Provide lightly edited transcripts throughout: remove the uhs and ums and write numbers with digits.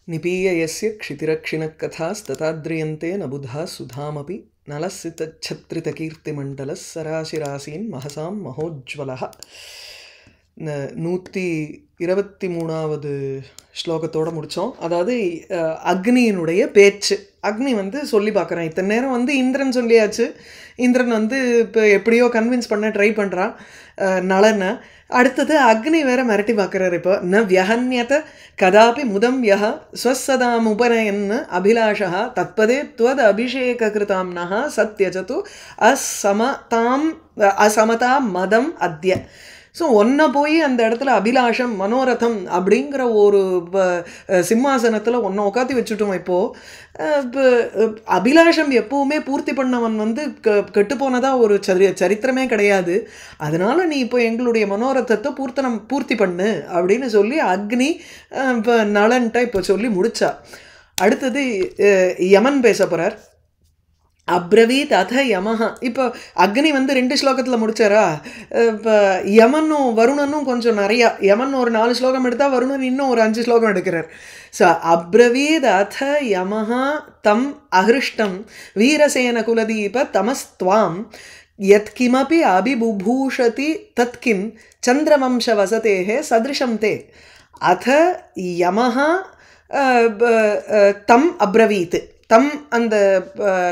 निपीय यस्य क्षितिरक्षिणकथास्तताद्रियन्ते न बुधा सुधामपि नलसितच्छत्रितकीर्तिमण्डलः सराशिरासीन् महसां महोज्ज्वलः 123வது ஸ்லோகத்தோட முடிச்சோம். அதாவது அக்னியினுடைய பேச்சு. அக்னி வந்து சொல்லி பார்க்குறான். இத்தனை நேரம் வந்து இந்திரன் சொல்லியாச்சு. இந்திரன் வந்து இப்போ எப்படியோ கன்வின்ஸ் பண்ண ட்ரை பண்ணுறான் நளனை. அடுத்தது அக்னி வேற மிரட்டி பார்க்குறாரு. இப்போ ந வியஹன்யத கதாபி முதம் யஹ ஸ்வசதாம் உபநயன்னு அபிலாஷா தத்பதே துவத் அபிஷேக கிருதாம்னஹ சத்யஜது அசமதாம் மதம் அத்ய. ஸோ ஒன்றை போய் அந்த இடத்துல அபிலாஷம் மனோரதம் அப்படிங்கிற ஒரு சிம்மாசனத்தில் ஒன்றை உட்காத்தி வச்சுட்டோம். இப்போது அபிலாஷம் எப்போவுமே பூர்த்தி பண்ணவன் வந்து கெட்டுப்போனதாக ஒரு சரித்திரமே கிடையாது. அதனால் நீ இப்போ எங்களுடைய மனோரதத்தை பூர்த்தி பண்ணு அப்படின்னு சொல்லி அக்னி இப்போ நளன்ட்ட இப்போ சொல்லி முடிச்சா. அடுத்தது யமன் பேச போகிறார். அப்ரவீத் அத யமஹா. இப்போ அக்னி வந்து 2 ஸ்லோகத்தில் முடிச்சாரா. இப்போ யமனும் வருணனும் கொஞ்சம் நிறையா. யமன் ஒரு 4 ஸ்லோகம் எடுத்தால் வருணன் இன்னும் ஒரு 5 ஸ்லோகம் எடுக்கிறார். ஸோ அப்ரவீத் அத யமஹா தம் அஹிருஷ்டம் வீரசேன குலதீப தமஸ்துவாம் யத் கிமபி அபிபுபூஷதி தத்கிம் சந்திரவம்ச வசதேஹே சதிருஷம் தே. அத யமஹா தம் அப்ரவீத். தம் அந்த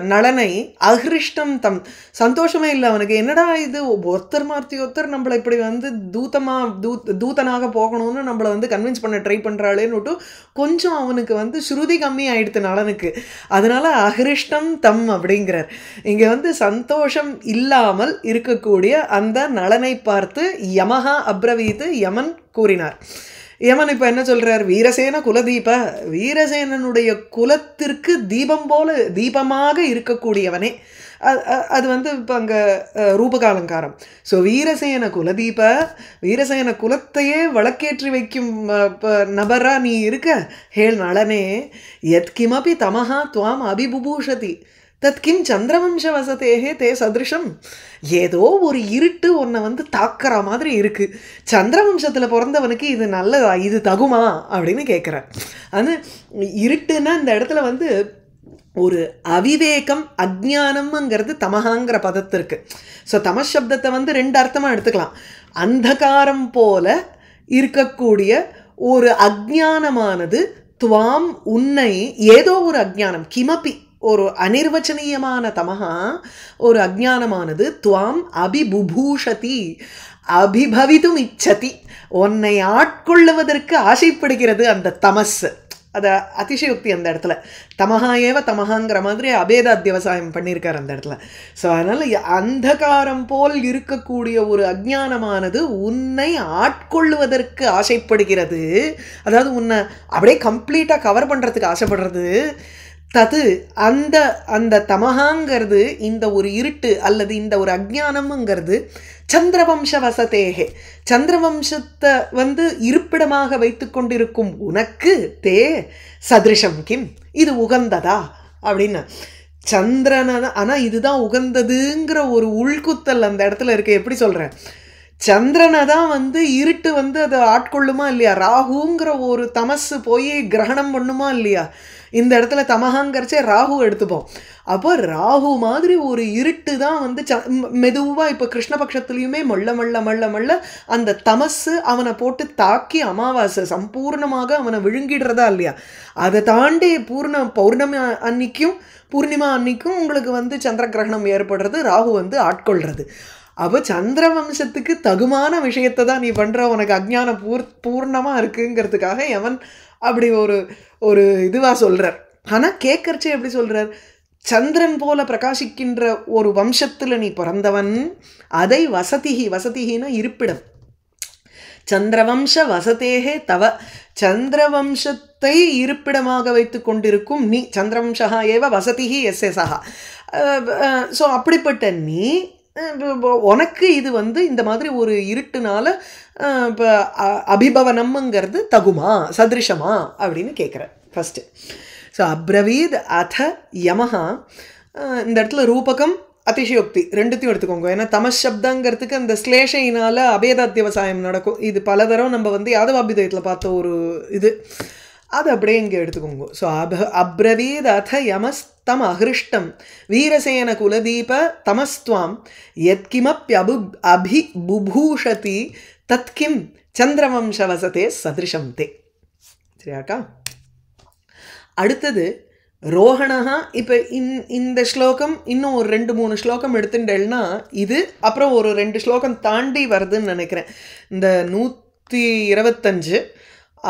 நளனை அஹிருஷ்டம் தம் சந்தோஷமே இல்லை அவனுக்கு. என்னடா இது ஒருத்தர் மாற்றி ஒருத்தர் நம்மளை இப்படி வந்து தூதனாக போகணும்னு நம்மளை வந்து கன்வின்ஸ் பண்ண ட்ரை பண்ணுறாளேன்னு கொஞ்சம் அவனுக்கு வந்து ஸ்ருதி கம்மி ஆயிடுத்து நளனுக்கு. அதனால அஹிருஷ்டம் தம் அப்படிங்கிறார். இங்கே வந்து சந்தோஷம் இல்லாமல் இருக்கக்கூடிய அந்த நளனை பார்த்து யமஹா அப்ரவீத்து யமன் கூறினார். யமன் இப்போ என்ன சொல்கிறார்? வீரசேன குலதீப, வீரசேனனுடைய குலத்திற்கு தீபம் போல தீபமாக இருக்கக்கூடியவனே. அது வந்து இப்போ அங்கே ரூபகாலங்காரம். ஸோ வீரசேன குலதீப, வீரசேன குலத்தையே வழக்கேற்றி வைக்கும் நபரா நீ இருக்க. ஹேள் நளனே யத் கிமபி தமஹா துவாம் அபிபுபூஷதி தத்கிம் சந்திரவம்ச வசதேஹே தே சதிருஷம். ஏதோ ஒரு இருட்டு உன்னை வந்து தாக்குற மாதிரி இருக்குது. சந்திரவம்சத்தில் பிறந்தவனுக்கு இது நல்லதா, இது தகுமா அப்படின்னு கேட்குறார். அது இருட்டுன்னா இந்த இடத்துல வந்து ஒரு அவிவேகம் அஜ்ஞானம்ங்கிறது தமஹாங்கிற பதத்திற்கு. ஸோ தமசப்தத்தை வந்து 2 அர்த்தமாக எடுத்துக்கலாம். அந்தகாரம் போல இருக்கக்கூடிய ஒரு அஜ்ஞானமானது துவாம் உன்னை, ஏதோ ஒரு அஜ்ஞானம் கிமப்பி ஒரு அனிர்வச்சனீயமான தமஹா ஒரு அஜ்ஞானமானது துவாம் அபிபுபூஷதி அபிபவிதும் இச்சதி, உன்னை ஆட்கொள்ளுவதற்கு ஆசைப்படுகிறது அந்த தமஸ். அதை அதிசயோக்தி அந்த இடத்துல தமஹா ஏவ தமஹாங்கிற மாதிரி அபேத அத்தியவசாயம் பண்ணியிருக்கார் அந்த இடத்துல. ஸோ அதனால் அந்தகாரம் போல் இருக்கக்கூடிய ஒரு அஜ்ஞானமானது உன்னை ஆட்கொள்ளுவதற்கு ஆசைப்படுகிறது. அதாவது உன்னை அப்படியே கம்ப்ளீட்டாக கவர் பண்ணுறதுக்கு ஆசைப்படுறது. தது அந்த அந்த தமஹாங்கிறது, இந்த ஒரு இருட்டு அல்லது இந்த ஒரு அஜ்ஞானம்ங்கிறது சந்திரவம்ச வசதேகே, சந்திரவம்சத்தை வந்து இருப்பிடமாக வைத்து கொண்டிருக்கும் உனக்கு தே சதிருஷம் கிம், இது உகந்ததா அப்படின்னு. சந்திரன ஆனால் இதுதான் உகந்ததுங்கிற ஒரு உள்குத்தல் அந்த இடத்துல இருக்கு. எப்படி சொல்கிறேன்? சந்திரனை தான் வந்து இருட்டு வந்து அதை ஆட்கொள்ளுமா இல்லையா? ராகுங்கிற ஒரு தமசு போய் கிரகணம் பண்ணுமா இல்லையா? இந்த இடத்துல தமஹாங்கிறச்சே ராகு எடுத்துப்போம். அப்போ ராகு மாதிரி ஒரு இருட்டு தான் வந்து மெதுவாக இப்போ கிருஷ்ணபக்ஷத்துலேயுமே மொள்ள மொள்ள மொள்ள மொள்ள அந்த தமசு அவனை போட்டு தாக்கி அமாவாசை சம்பூர்ணமாக அவனை விழுங்கிடுறதா இல்லையா? அதை தாண்டி பௌர்ணமி அன்னைக்கும் பூர்ணிமா அன்னைக்கும் உங்களுக்கு வந்து சந்திர கிரகணம் ஏற்படுறது, ராகு வந்து ஆட்கொள்கிறது. அப்போ சந்திரவம்சத்துக்கு தகுமான விஷயத்தை தான் நீ பண்ணுற, உனக்கு அஜ்ஞானம் பூர்ணமாக இருக்குங்கிறதுக்காக எவன் அப்படி ஒரு இதுவாக சொல்கிறார். ஆனால் கேட்கறச்சே எப்படி சொல்கிறார்? சந்திரன் போல பிரகாசிக்கின்ற ஒரு வம்சத்தில் நீ பிறந்தவன், அதை வசதிகினா இருப்பிடம். சந்திரவம்ச வசதேகே தவ, சந்திரவம்சத்தை இருப்பிடமாக வைத்து கொண்டிருக்கும் நீ, சந்திரவம்சா ஏவ வசதிகி எஸ்எஸ்ஸா. ஸோ அப்படிப்பட்ட நீ, உனக்கு இது வந்து இந்த மாதிரி ஒரு இருட்டுனால இப்போ அபிபவனம்ங்கிறது தகுமா, சதிருஷமா அப்படின்னு கேட்குற ஃபஸ்ட்டு. ஸோ அப்ரவீத் அத யமஹா, இந்த இடத்துல ரூபகம் அதிசயோக்தி ரெண்டுத்தையும் எடுத்துக்கோங்க. ஏன்னா தமஸ் சப்தங்கிறதுக்கு அந்த ஸ்லேஷையினால் அபேதாத்தியவசாயம் நடக்கும். இது பலதரம் நம்ம வந்து யாதவாபிதயத்தில் பார்த்த ஒரு இது. அது அப்படியே இங்கே எடுத்துக்கோங்க. ஸோ அப்ரவீத் அத யமஸ்தம் அஹிருஷ்டம் வீரசேன குலதீப தமஸ்துவாம் யத்கிமப்யபு அபி புபூஷதி தத்கிம் சந்திரவம்சவசதே சதிருஷம் தே. சரியாக்கா? அடுத்தது ரோஹணா. இப்போ இந்த ஸ்லோகம் இன்னும் ஒரு 2-3 ஸ்லோகம் எடுத்துட்டேன்னா இது அப்புறம் ஒரு 2 ஸ்லோகம் தாண்டி வருதுன்னு நினைக்கிறேன். இந்த 125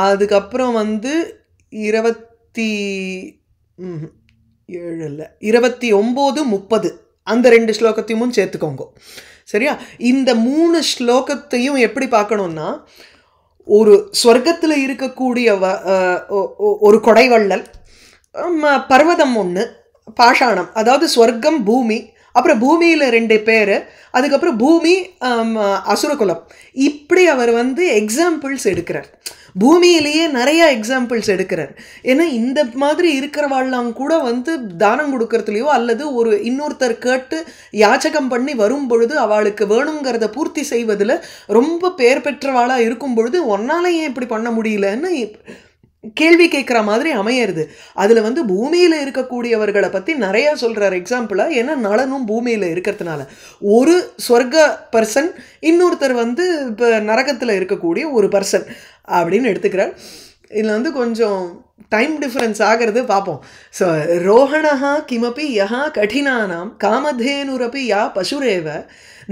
அதுக்கப்புறம் 29-30 அந்த 2 ஸ்லோகத்தையும் சேர்த்துக்கோங்க. சரியா? இந்த 3 ஸ்லோகத்தையும் எப்படி பார்க்கணும்னா, ஒரு ஸ்வர்க்கத்தில் இருக்கக்கூடிய ஒரு கொடைவள்ளல், பர்வதம் ஒன்று, பாஷாணம், அதாவது ஸ்வர்க்கம் பூமி, அப்புறம் பூமியில் 2 பேர், அதுக்கப்புறம் பூமி அசுரகுலம். இப்படி அவர் எக்ஸாம்பிள்ஸ் எடுக்கிறார். பூமியிலேயே நிறைய எக்ஸாம்பிள்ஸ் எடுக்கிறார். ஏன்னா இந்த மாதிரி இருக்கிறவாள்லாம் கூட தானம் கொடுக்கறதுலையோ அல்லது ஒரு இன்னொருத்தர் கேட்டு யாச்சகம் பண்ணி வரும் பொழுது அவளுக்கு வேணுங்கிறத பூர்த்தி செய்வதில் ரொம்ப பேர் பெற்றவாளாக இருக்கும் பொழுது ஒன்னால ஏன் இப்படி பண்ண முடியலன்னு கேள்வி கேட்குற மாதிரி அமையிறது. அதில் பூமியில் இருக்கக்கூடியவர்களை பற்றி நிறையா சொல்கிறார் எக்ஸாம்பிளாக. ஏன்னா நலனும் பூமியில் இருக்கிறதுனால ஒரு சொர்க்க பர்சன் இன்னொருத்தர் இப்போ நரகத்தில் இருக்கக்கூடிய ஒரு பர்சன் அப்படின்னு எடுத்துக்கிறார். இதில் கொஞ்சம் டைம் டிஃப்ரென்ஸ் ஆகிறது பார்ப்போம். ஸோ ரோஹணா கிமப்பி யஹா கடினானாம் காமதேனுரப்பி யா பசுரேவ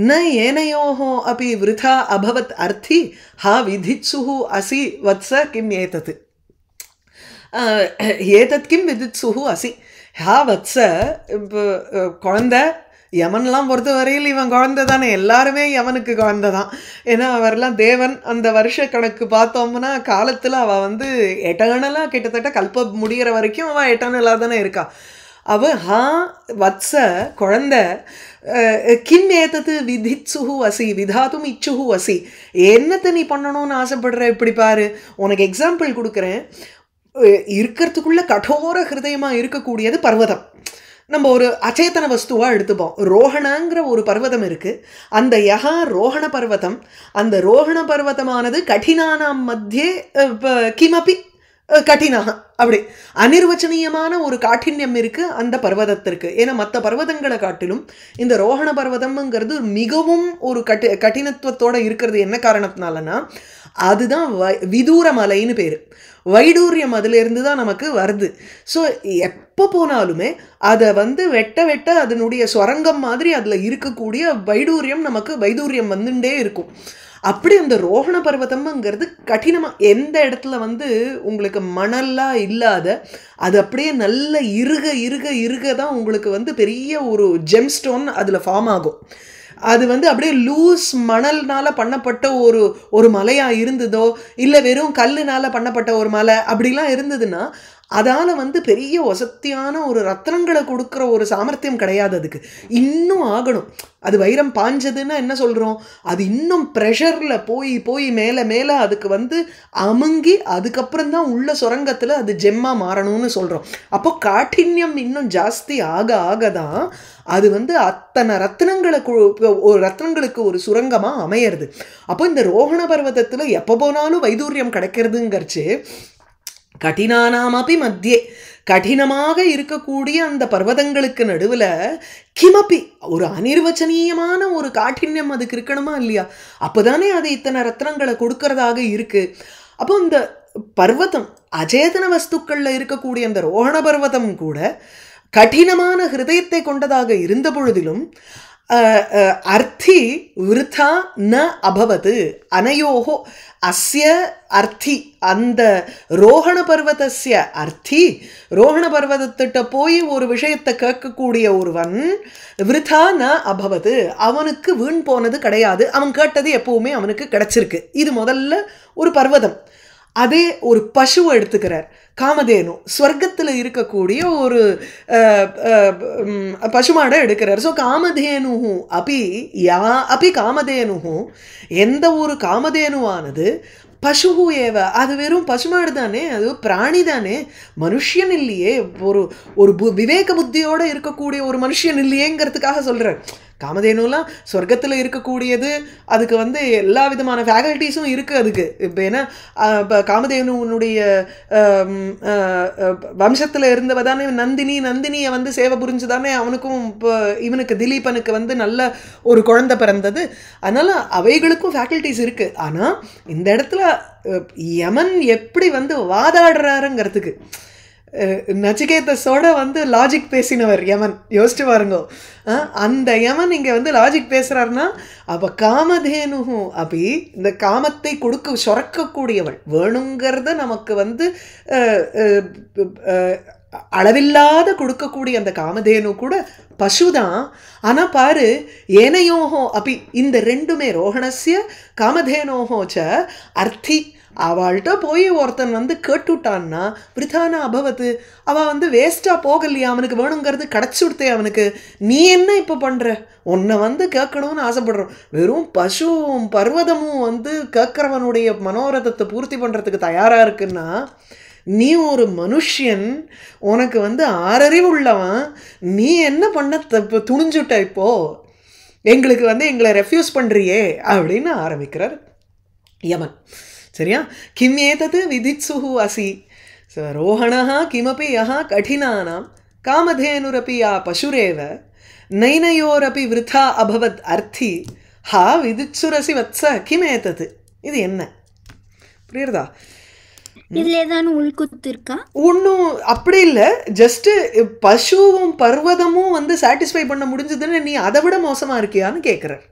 ந ஏனையோஹோ அப்பி விருதா அபவத் அர்த்தி ஹா விதித்சுஹு அசி வத்ஸ கிம் ஏதத் ஏதத் கிம் விதித்சுஹு அசி ஹா வத்ஸ. இப்போ குழந்தை யமன்லாம் பொறுத்த வரையில் இவன் குழந்தை தானே, எல்லாருமே யமனுக்கு குழந்தை தான். ஏன்னா அவரெல்லாம் தேவன். அந்த வருஷ கணக்கு பார்த்தோம்னா காலத்தில் அவள் எட்டர்னலாக கிட்டத்தட்ட கல்ப முடிகிற வரைக்கும் அவள் எட்டர்னலாக தானே இருக்கா. அவள் ஹா வத்ஸ குழந்தை, கிம் ஏதத்து விதித்சுஹு அசி விதாத்தும் இச்சுஹு அசி, என்னத்தை நீ பண்ணணும்னு ஆசைப்படுற, இப்படி பாரு, உனக்கு எக்ஸாம்பிள் கொடுக்குறேன். இருக்கிறதுக்குள்ள கடோர ஹிருதயமாக இருக்கக்கூடியது பர்வதம். நம்ம ஒரு அச்சேதன வஸ்துவாக எடுத்துப்போம். ரோஹணங்கிற ஒரு பர்வதம் இருக்குது. அந்த யஹா ரோஹண பர்வதம், அந்த ரோஹண பர்வதமானது கடினானாம் மத்தியே கிமப்பி கடினா, அப்படி அனிர்வச்சனீயமான ஒரு காഠின்யம் இருக்குது அந்த பர்வதத்திற்கு. ஏன்னா மற்ற பர்வதங்களை காட்டிலும் இந்த ரோஹண பர்வதம்ங்கிறது மிகவும் ஒரு கடினத்துவத்தோடு இருக்கிறது. என்ன காரணத்தினாலனா அதுதான் விதூர மலைன்னு பேர். வைடூரியம் அதிலிருந்து தான் நமக்கு வருது. ஸோ எப்போ போனாலுமே அதை வெட்ட வெட்ட அதனுடைய சுரங்கம் மாதிரி அதில் இருக்கக்கூடிய வைடூரியம் நமக்கு வைடூரியம் வந்துட்டே இருக்கும். அப்படி அந்த ரோஹண பர்வதம்ங்கிறது கடினமாக எந்த இடத்துல உங்களுக்கு மணல்லாம் இல்லாத அது அப்படியே நல்ல இறுக இறுக இறுக தான் உங்களுக்கு பெரிய ஒரு ஜெம்ஸ்டோன் அதில் ஃபார்ம் ஆகும். அது அப்படியே லூஸ் மணல்னால் பண்ணப்பட்ட ஒரு மலையாக இருந்ததோ இல்லை வெறும் கல்லுனால் பண்ணப்பட்ட ஒரு மலை அப்படிலாம் இருந்ததுன்னா அதால் பெரிய வசத்தியான ஒரு ரத்னங்களை கொடுக்குற ஒரு சாமர்த்தியம் கிடையாது. அதுக்கு இன்னும் ஆகணும். அது வைரம் பாஞ்சதுன்னா என்ன சொல்கிறோம், அது இன்னும் ப்ரெஷரில் போய் போய் மேலே மேலே அதுக்கு அமுங்கி அதுக்கப்புறம் தான் உள்ள சுரங்கத்தில் அது ஜெம்மாக மாறணும்னு சொல்கிறோம். அப்போ காഠின்யம் இன்னும் ஜாஸ்தி ஆக ஆக தான் அது அத்தனை ரத்னங்களுக்கு ஒரு சுரங்கமாக அமையிறது. அப்போ இந்த ரோஹண பர்வதத்தில் எப்போ போனாலும் வைதூரியம் கிடைக்கிறதுங்கிறச்சு கடினானாமப்பி மத்தியே கடினமாக இருக்கக்கூடிய அந்த பர்வதங்களுக்கு நடுவில் கிமப்பி ஒரு அனிர்வச்சனீயமான ஒரு காഠின்யம் அதுக்கு இருக்கணுமா இல்லையா? அப்போதானே அது இத்தனை ரத்னங்களை கொடுக்கறதாக இருக்கு. அப்போ இந்த பர்வதம் அச்சேதன வஸ்துக்களில் இருக்கக்கூடிய அந்த ரோஹண பர்வதம் கூட கடினமான ஹிருதயத்தை கொண்டதாக இருந்த பொழுதிலும் அர்த்தி விருதா ந அபவது அனயோகோ அஸ்ய அர்த்தி. அந்த ரோஹண பர்வதஸ்ய அர்த்தி, ரோஹண பர்வதத்திட்ட போய் ஒரு விஷயத்தை கேட்கக்கூடிய ஒருவன் விருதா ந அபவது, அவனுக்கு வீண் போனது கிடையாது. அவன் கேட்டது எப்பவுமே அவனுக்கு கிடைச்சிருக்கு. இது முதல்ல ஒரு பர்வதம். அதே ஒரு பசுவை எடுத்துக்கிறார், காமதேனு, ஸ்வர்க்கத்தில் இருக்கக்கூடிய ஒரு பசுமாடை எடுக்கிறார். ஸோ காமதேனு அப்பி காமதேனு, எந்த ஒரு காமதேனுவானது பசுகு ஏவ, அது வெறும் பசுமாடு தானே, அது பிராணி தானே, மனுஷன் இல்லையே, ஒரு விவேக புத்தியோடு இருக்கக்கூடிய ஒரு மனுஷன் இல்லையேங்கிறதுக்காக சொல்கிறார். காமதேனுலாம் சொர்க்கத்தில் இருக்கக்கூடியது, அதுக்கு வந்து எல்லா விதமான ஃபேக்கல்ட்டிஸும் இருக்குது அதுக்கு. இப்போ ஏன்னா இப்போ காமதேனுனுடைய வம்சத்தில் இருந்தவ தானே நந்தினி. நந்தினியை வந்து சேவை புரிஞ்சு தானே அவனுக்கும் இப்போ இவனுக்கு திலீபனுக்கு வந்து நல்ல ஒரு குழந்தை பிறந்தது. அதனால் அவைகளுக்கும் ஃபேக்கல்ட்டிஸ் இருக்குது. ஆனால் இந்த இடத்துல யமன் எப்படி வந்து வாதாடுறாருங்கிறதுக்கு, நச்சிகேதஸோட வந்து லாஜிக் பேசினவர் யமன், யோசிச்சு பாருங்க. அந்த யமன் இங்கே வந்து லாஜிக் பேசுகிறாருன்னா, அப்போ காமதேனுகும் அப்படி இந்த காமத்தை சுரக்கக்கூடியவள் வேணுங்கிறத நமக்கு வந்து அளவில்லாத கொடுக்கக்கூடிய அந்த காமதேனு கூட பசுதான். ஆனால் பாரு, ஏனையோஹோ அப்படி இந்த ரெண்டுமே ரோஹணஸ்ய காமதேனோஹோச்ச அர்த்தி. அவள்கிட்ட போய் ஒருத்தன் வந்து கேட்டுட்டான்னா விருத்தான அபவத்து, அவள் வந்து வேஸ்ட்டாக போகலையா, அவனுக்கு வேணுங்கிறது கிடச்சுடுத்தே அவனுக்கு. நீ என்ன இப்போ பண்ணுற, உன்னை வந்து கேட்கணும்னு ஆசைப்படுறோம். வெறும் பசுவும் பர்வதமும் வந்து கேட்குறவனுடைய மனோரதத்தை பூர்த்தி பண்ணுறதுக்கு தயாராக இருக்குன்னா, நீ ஒரு மனுஷன், உனக்கு வந்து ஆறறிவு உள்ளவன், நீ என்ன பண்ண துணிஞ்சுட்ட இப்போ, எங்களுக்கு வந்து எங்களை ரெஃப்யூஸ் பண்ணுறியே அப்படின்னு ஆரம்பிக்கிறார் யமன். சரியா? கிம் ஏதது விதித்சுஹு அசி ரோஹணா கிமபி யஹா கடினானாம் காமதேனுரபி யா பசுரேவ நைனயோரபி விருத்தா அபவத் அர்த்தி ஹா விதித்சுரசி வத்ச கிம் ஏதது. இது என்ன புரியுறதா? இதுல ஏதாவது உள்குத்து இருக்கா? ஒன்றும் அப்படி இல்லை. ஜஸ்ட்டு பசுவும் பர்வதமும் வந்து சாட்டிஸ்ஃபை பண்ண முடிஞ்சதுன்னு நீ அதை விட மோசமாக இருக்கியான்னு கேட்குறார்.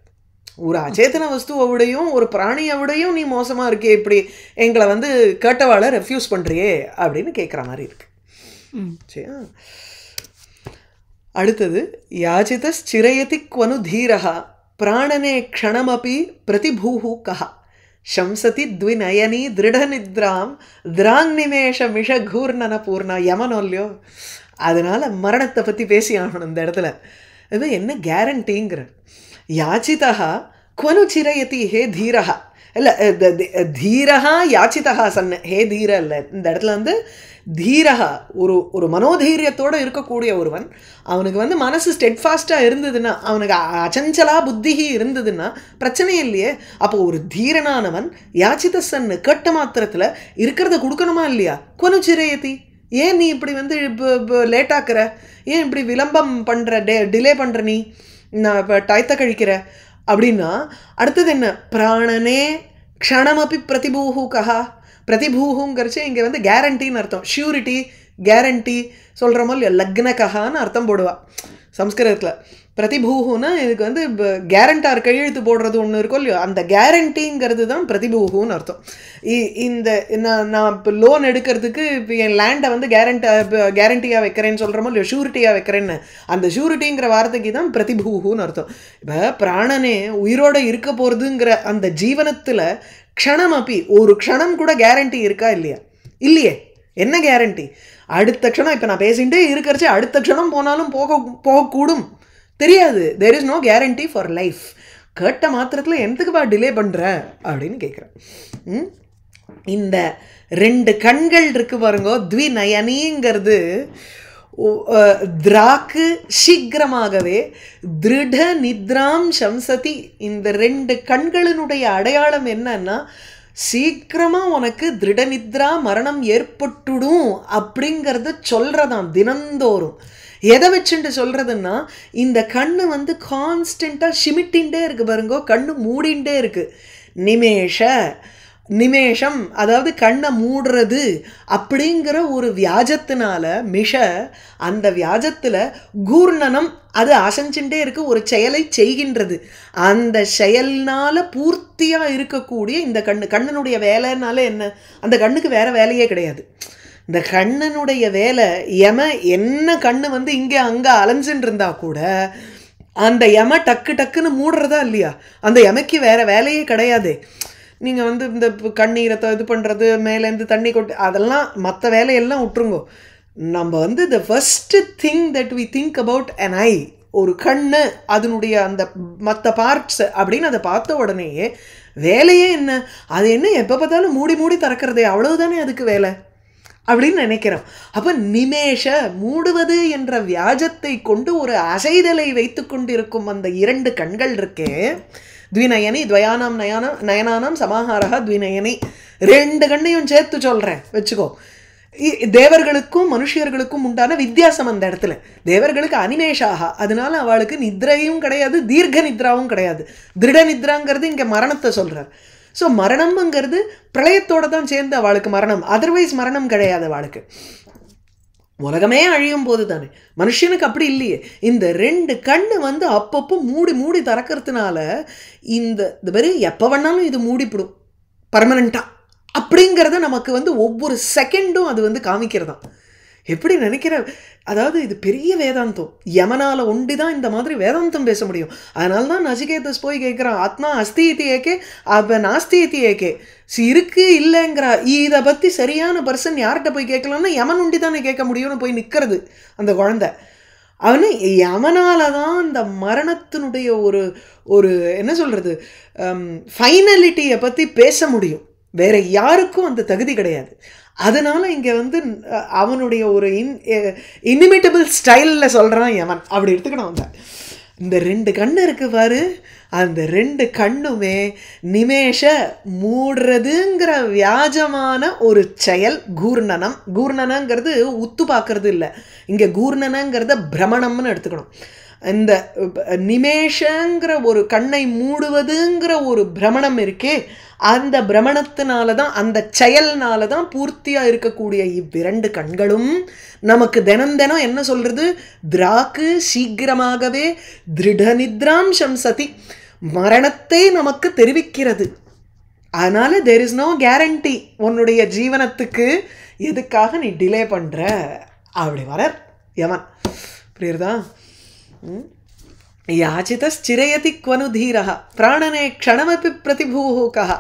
ஒரு அச்சேதன வஸ்துவோடையும் ஒரு பிராணியோடையும் நீ மோசமாக இருக்கே, இப்படி எங்களை வந்து கேட்டவாளை ரெஃப்யூஸ் பண்ணுறியே அப்படின்னு கேட்குற மாதிரி இருக்கு. சரியா? அடுத்தது யாச்சித சிரயதி குவனு தீரஹா பிராணனே க்ஷணமபி பிரதிபூஹு கஹ சம்சதி த்விநயனி திருடநித்ராம் திராங்நிமேஷ மிஷகூர்ணன பூர்ணா. யமனோல்லையோ, அதனால் மரணத்தை பற்றி பேசி ஆகணும் இந்த இடத்துல. அது என்ன கேரண்டிங்கிற. யாச்சிதா குவனு சிரயதி ஹே தீரஹா, இல்லை தீரஹா யாச்சிதா சன்ன ஹே தீர இல்லை. இந்த இடத்துல வந்து தீரஹா ஒரு மனோதைரியத்தோடு இருக்கக்கூடிய ஒருவன், அவனுக்கு வந்து மனசு ஸ்டெட்ஃபாஸ்டாக இருந்ததுன்னா, அவனுக்கு அச்சஞ்சலா புத்திகி இருந்ததுன்னா பிரச்சனை இல்லையே. அப்போ ஒரு தீரனானவன் யாச்சித சன்னு கேட்ட மாத்திரத்தில் இருக்கிறத கொடுக்கணுமா இல்லையா? குவனு சிரயதி, ஏன் நீ இப்படி வந்து லேட்டாக்குற, ஏன் இப்படி விளம்பம் பண்ணுற, டிலே பண்ணுற, நீ நான் இப்போ டயத்தை கழிக்கிற அப்படின்னா. அடுத்தது என்ன? பிராணனே க்ஷணமப்பி பிரதிபூஹு கஹா. பிரதிபூஹுங்கிறச்சு இங்கே வந்து கேரண்டின்னு அர்த்தம், ஷூரிட்டி கேரண்டி சொல்கிற மாதிரி லக்னகஹான்னு அர்த்தம் போடுவா சம்ஸ்கிருதத்தில். பிரதிபூஹுன்னா இதுக்கு வந்து கேரண்டார் கையெழுத்து போடுறது ஒன்று இருக்கும் இல்லையோ, அந்த கேரண்டிங்கிறது தான் பிரதிபூஹுன்னு அர்த்தம். இந்த நான் இப்போ லோன் எடுக்கிறதுக்கு இப்போ என் லேண்டை வந்து கேரண்டியாக வைக்கிறேன்னு சொல்கிறோமோ இல்லையோ, ஷூரிட்டியாக வைக்கிறேன்னு, அந்த ஷூரிட்டிங்கிற வார்த்தைக்கு தான் பிரதிபூஹுன்னு அர்த்தம். இப்போ பிராணனே உயிரோடு இருக்க போகிறதுங்கிற அந்த ஜீவனத்தில் க்ஷணம் அப்படி ஒரு க்ஷணம் கூட கேரண்டி இருக்கா இல்லையா? இல்லையே. என்ன கேரண்டி? அடுத்த க்ஷணம் இப்போ நான் பேசிகிட்டே இருக்கிறச்சு அடுத்த க்ஷணம் போனாலும் போகக்கூடும், தெரியாது. There is no guarantee for life. கேட்ட மாத்திரத்தில் எந்தக்குப்பா டிலே பண்ணுற அப்படின்னு கேட்குறேன். இந்த ரெண்டு கண்கள் இருக்கு பாருங்கோ, த்விநயனிங்கிறது திராக்கு சீக்கிரமாகவே திருட நித்ராம் சம்சதி. இந்த ரெண்டு கண்களினுடைய அடையாளம் என்னன்னா, சீக்கிரமாக உனக்கு திருட நித்ரா மரணம் ஏற்பட்டுடும் அப்படிங்கிறத சொல்கிறதான் தினந்தோறும். எதை வச்சுட்டு சொல்கிறதுன்னா, இந்த கண்ணு வந்து கான்ஸ்டண்ட்டாக சிமிட்டின்ண்டே இருக்குது பாருங்கோ, கண்ணு மூடிண்டே இருக்குது. நிமேஷம் அதாவது கண்ணை மூடுறது அப்படிங்கிற ஒரு வியாஜத்தினால அந்த வியாஜத்தில் கூர்ணனம் அது அசைஞ்சுட்டே இருக்கு, ஒரு செயலை செய்கின்றது. அந்த செயல்னால் பூர்த்தியாக இருக்கக்கூடிய இந்த கண்ணனுடைய வேலைனால என்ன, அந்த கண்ணுக்கு வேறு வேலையே கிடையாது. இந்த கண்ணனுடைய வேலை என்ன கண்ணு வந்து இங்கே அங்கே அலைஞ்சுட்டு இருந்தா கூட அந்த டக்குன்னு மூடுறதா இல்லையா, அந்த யமைக்கு வேறு வேலையே கிடையாது. நீங்கள் வந்து இந்த கண்ணீரை இது பண்ணுறது, மேலேருந்து தண்ணி கொட்டு, அதெல்லாம் மற்ற வேலையெல்லாம் விட்டுருங்கோ. நம்ம வந்து the first thing that we think about an eye, ஒரு கண்ணு அதனுடைய அந்த மற்ற பார்ட்ஸ் அப்படின்னு அதை பார்த்த உடனேயே வேலையே என்ன, அது என்ன எப்போ பார்த்தாலும் மூடி மூடி திறக்கிறதே, அவ்வளவுதானே அதுக்கு வேலை. அப்படின்னு நினைக்கிறோம். அப்ப நிமேஷ மூடுவது என்ற வியாஜத்தை கொண்டு ஒரு அசைதலை வைத்து கொண்டிருக்கும் அந்த இரண்டு கண்கள் இருக்கே, த்விநயனி துவயானாம் நயனானாம் சமாஹாரா த்விநயனி, ரெண்டு கண்ணையும் சேர்த்து சொல்றேன் வச்சுக்கோ. தேவர்களுக்கும் மனுஷியர்களுக்கும் உண்டான வித்தியாசம் அந்த இடத்துல. தேவர்களுக்கு அனிமேஷாக, அதனால அவளுக்கு நித்ரையும் கிடையாது, தீர்க்க நித்ராவும் கிடையாது. திருட நித்ராங்கிறது இங்க மரணத்தை சொல்றார். ஸோ மரணம்ங்கிறது பிரளயத்தோட தான் சேர்ந்து அவளுக்கு மரணம், அதர்வைஸ் மரணம் கிடையாது அவளுக்கு. உலகமே அழியும் போது தானே. மனுஷனுக்கு அப்படி இல்லையே. இந்த ரெண்டு கண்ணு வந்து அப்பப்போ மூடி மூடி திறக்கிறதுனால இந்த வெறி எப்போ வேணாலும் இது மூடிப்பிடும் பர்மனண்டா அப்படிங்கிறத நமக்கு வந்து ஒவ்வொரு செகண்டும் அது வந்து காமிக்கிறதான். எப்படி நினைக்கிற, அதாவது இது பெரிய வேதாந்தம். யமனால ஒண்டி தான் இந்த மாதிரி வேதாந்தம் பேச முடியும். அதனால தான் நச்சிகேதஸ் போய் கேட்குறான், ஆத்மா அஸ்தி இத்தி ஏகே அப்போ நாஸ்தி இத்தி ஏகே, இருக்கு இல்லைங்கிறா. இதை பற்றி சரியான பர்சன் யார்கிட்ட போய் கேட்கலாம்னா யமன் உண்டி தானே கேட்க முடியும்னு போய் நிற்கிறது அந்த குழந்தை. அவனு யமனால தான் இந்த மரணத்தினுடைய ஒரு ஒரு என்ன சொல்கிறது ஃபைனலிட்டியை பற்றி பேச முடியும். வேற யாருக்கும் அந்த தகுதி கிடையாது. அதனால இங்கே வந்து அவனுடைய ஒரு இனிமிட்டபிள் ஸ்டைலில் சொல்கிறான் யமன். அப்படி எடுத்துக்கணும். அந்த இந்த ரெண்டு கண்ணு இருக்கு பாரு, அந்த ரெண்டு கண்ணுமே நிமேஷ மூடுறதுங்கிற வியாஜமான ஒரு செயல். கூர்ணனம், கூர்ணனங்கிறது உத்து பார்க்கறது இல்லை, இங்கே கூர்ணனங்கிறத பிரமணம்னு எடுத்துக்கணும். இந்த நிமேஷங்கிற ஒரு கண்ணை மூடுவதுங்கிற ஒரு பிரமணம் இருக்கே, அந்த பிரமணத்தினால தான், அந்த செயல்னால தான் பூர்த்தியாக இருக்கக்கூடிய இவ்விரண்டு கண்களும் நமக்கு தினம் தினம் என்ன சொல்கிறது, திராக்கு சீக்கிரமாகவே திருடநித்ராம் சம்சதி, மரணத்தை நமக்கு தெரிவிக்கிறது. அதனால தேர் இஸ் நோ கேரண்டி உன்னுடைய ஜீவனத்துக்கு, எதுக்காக நீ டிலே பண்ணுற அப்படி வர யமன். புரியுறதா? யாச்சிதச்சிரயதி க்வனு தீரஹ பிராணனே க்ஷணமபி பிரதிபூஹுகஹ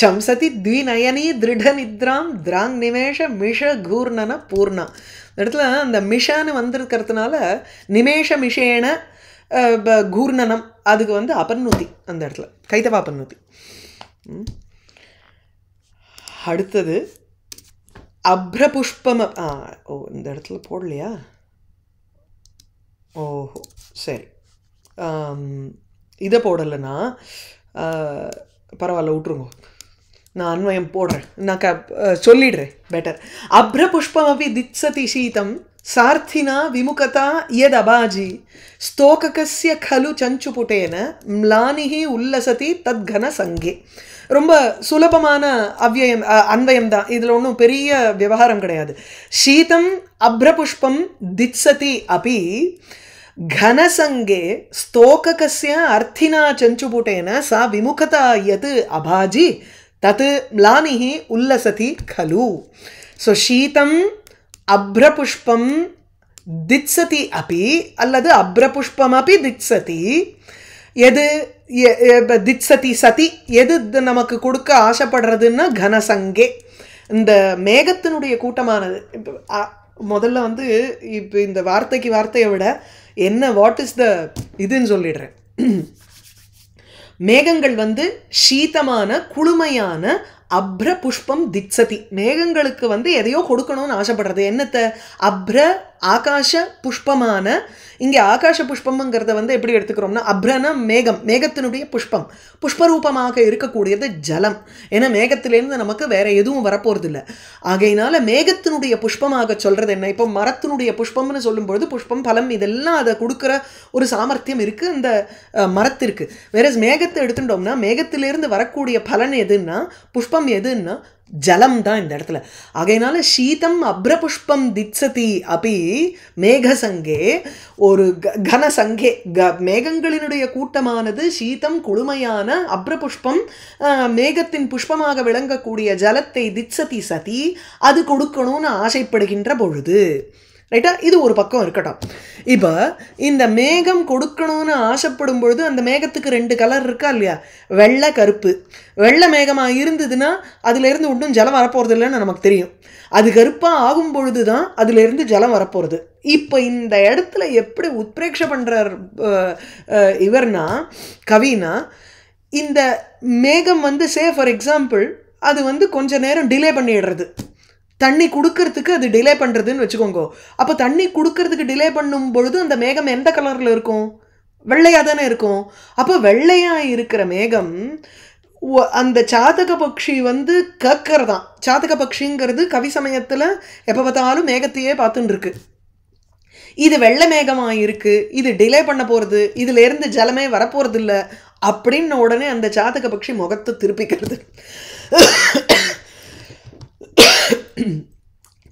சம்சதி த்விநயனி திருட நித்ராம் திராங் நிமேஷ மிஷ கூர்ணன பூர்ணா. இந்த இடத்துல அந்த மிஷான்னு வந்திருக்கிறதுனால நிமேஷ மிஷேன கூர்ணனம், அதுக்கு வந்து அபன்னுதி, அந்த இடத்துல கைத்தவா அபன்னுதி. அடுத்தது அப்ரபுஷ்பம். ஓ இந்த இடத்துல போடலையா? ஓஹோ சரி, இதை போடலைன்னா பரவாயில்ல விட்ருங்க, நான் அன்வயம் போடுறேன், நான் சொல்லிடுறேன் பெட்டர். அப்ரபுஷ்பம் அப்படி தித்சதி சீதம் சார்த்தினா விமுகதா யத் அபாஜி ஸ்தோககஸ்ய கலு சஞ்சுபுட்டேன ம்லானிஹி உல்லசதி தத்கன சங்கே. ரொம்ப சுலபமான அவ்யயம் அன்வயம் தான், இதில் ஒன்றும் பெரிய விவகாரம் கிடையாது. சீதம் அப்ரபுஷ்பம் தித்சதி அப்பி घनसंगे स्तोककस्य अर्थिना चंचुपुटेन सा विमुखता यत् अभाजी तत् म्लानिः उल्लसति खलु. सो शीतम अभ्रपुष्पम दित्सति अपि அல்லது அப்ரபுஷ்பமபி தித்சதி, எது தித்சதி சதி, எது நமக்கு கொடுக்க ஆசைப்படுறதுன்னா கனசங்கே, இந்த மேகத்தினுடைய கூட்டமானது. முதல்ல வந்து இப்போ இந்த வார்த்தைக்கு வார்த்தையை விட என்ன வாட் இஸ் த இதுன்னு சொல்லிடுறேன். மேகங்கள் வந்து சீதமான குளுமையான அப்ர புஷ்பம் தித்சதி, மேகங்களுக்கு வந்து எதையோ கொடுக்கணும்னு ஆசைப்படுறது. என்னத்தை? அப்ர ஆகாஷ புஷ்பமான, இங்கே ஆகாஷ புஷ்பம்ங்கிறத வந்து எப்படி எடுத்துக்கிறோம்னா, அப்ரனா மேகம், மேகத்தினுடைய புஷ்பம், புஷ்பரூபமாக இருக்கக்கூடியது ஜலம். ஏன்னா மேகத்திலேருந்து நமக்கு வேற எதுவும் வரப்போறது இல்லை. ஆகையினால மேகத்தினுடைய புஷ்பமாக சொல்றது என்ன? இப்போ மரத்தினுடைய புஷ்பம்னு சொல்லும்பொழுது புஷ்பம் பலம் இதெல்லாம் அதை கொடுக்குற ஒரு சாமர்த்தியம் இருக்கு அந்த மரத்திற்கு. வேற மேகத்தை எடுத்துட்டோம்னா மேகத்திலிருந்து வரக்கூடிய பலன் எதுன்னா, புஷ்பம் எதுன்னா ஜலம் தான் இந்த இடத்துல. ஆகையினால சீதம் அப்ரபுஷ்பம் தித்சதி அப்படி மேகசங்கே, ஒரு கனசங்கே, மேகங்களினுடைய கூட்டமானது சீதம் குளுமையான அப்ரபுஷ்பம் மேகத்தின் புஷ்பமாக விளங்கக்கூடிய ஜலத்தை தித்சதி சதி, அது கொடுக்கணும்னு ஆசைப்படுகின்ற பொழுது, ரைட்டா? இது ஒரு பக்கம் இருக்கட்டும். இப்போ இந்த மேகம் கொடுக்கணும்னு ஆசைப்படும் பொழுது அந்த மேகத்துக்கு ரெண்டு கலர் இருக்கா இல்லையா? வெள்ளை கருப்பு. வெள்ளை மேகமாக இருந்ததுன்னா அதுலேருந்து ஒன்றும் ஜலம் வரப்போகிறது இல்லைன்னு நமக்கு தெரியும். அது கருப்பாக ஆகும் பொழுது தான் அதுலேருந்து ஜலம் வரப்போகிறது. இப்போ இந்த இடத்துல எப்படி உத்பிரேக்ஷ பண்ணுறார் இவர்னா, கவினா, இந்த மேகம் வந்து சே ஃபார் எக்ஸாம்பிள் அது வந்து கொஞ்ச நேரம் டிலே பண்ணிடுறது. தண்ணி குடுக்கறதுக்கு அது டிலே பண்றதுன்னு வச்சுக்கோங்க. அப்ப தண்ணி குடுக்கறதுக்கு டிலே பண்ணும் பொழுது அந்த மேகம் எந்த கலர்ல இருக்கும்? வெள்ளையா தானே இருக்கும். அப்ப வெள்ளையா இருக்கிற மேகம் அந்த சாதக பக்ஷி வந்து கேட்கறதான். சாதக பக்ஷிங்கிறது கவி சமயத்துல எப்ப பார்த்தாலும் மேகத்தையே பார்த்துட்டு இருக்கு. இது வெள்ளை மேகமா இருக்கு, இது டிலே பண்ண போறது, இதுல இருந்து ஜலமே வரப்போறது இல்ல அப்படின்னு உடனே அந்த சாதக பக்ஷி முகத்தை திருப்பிக்கிறது.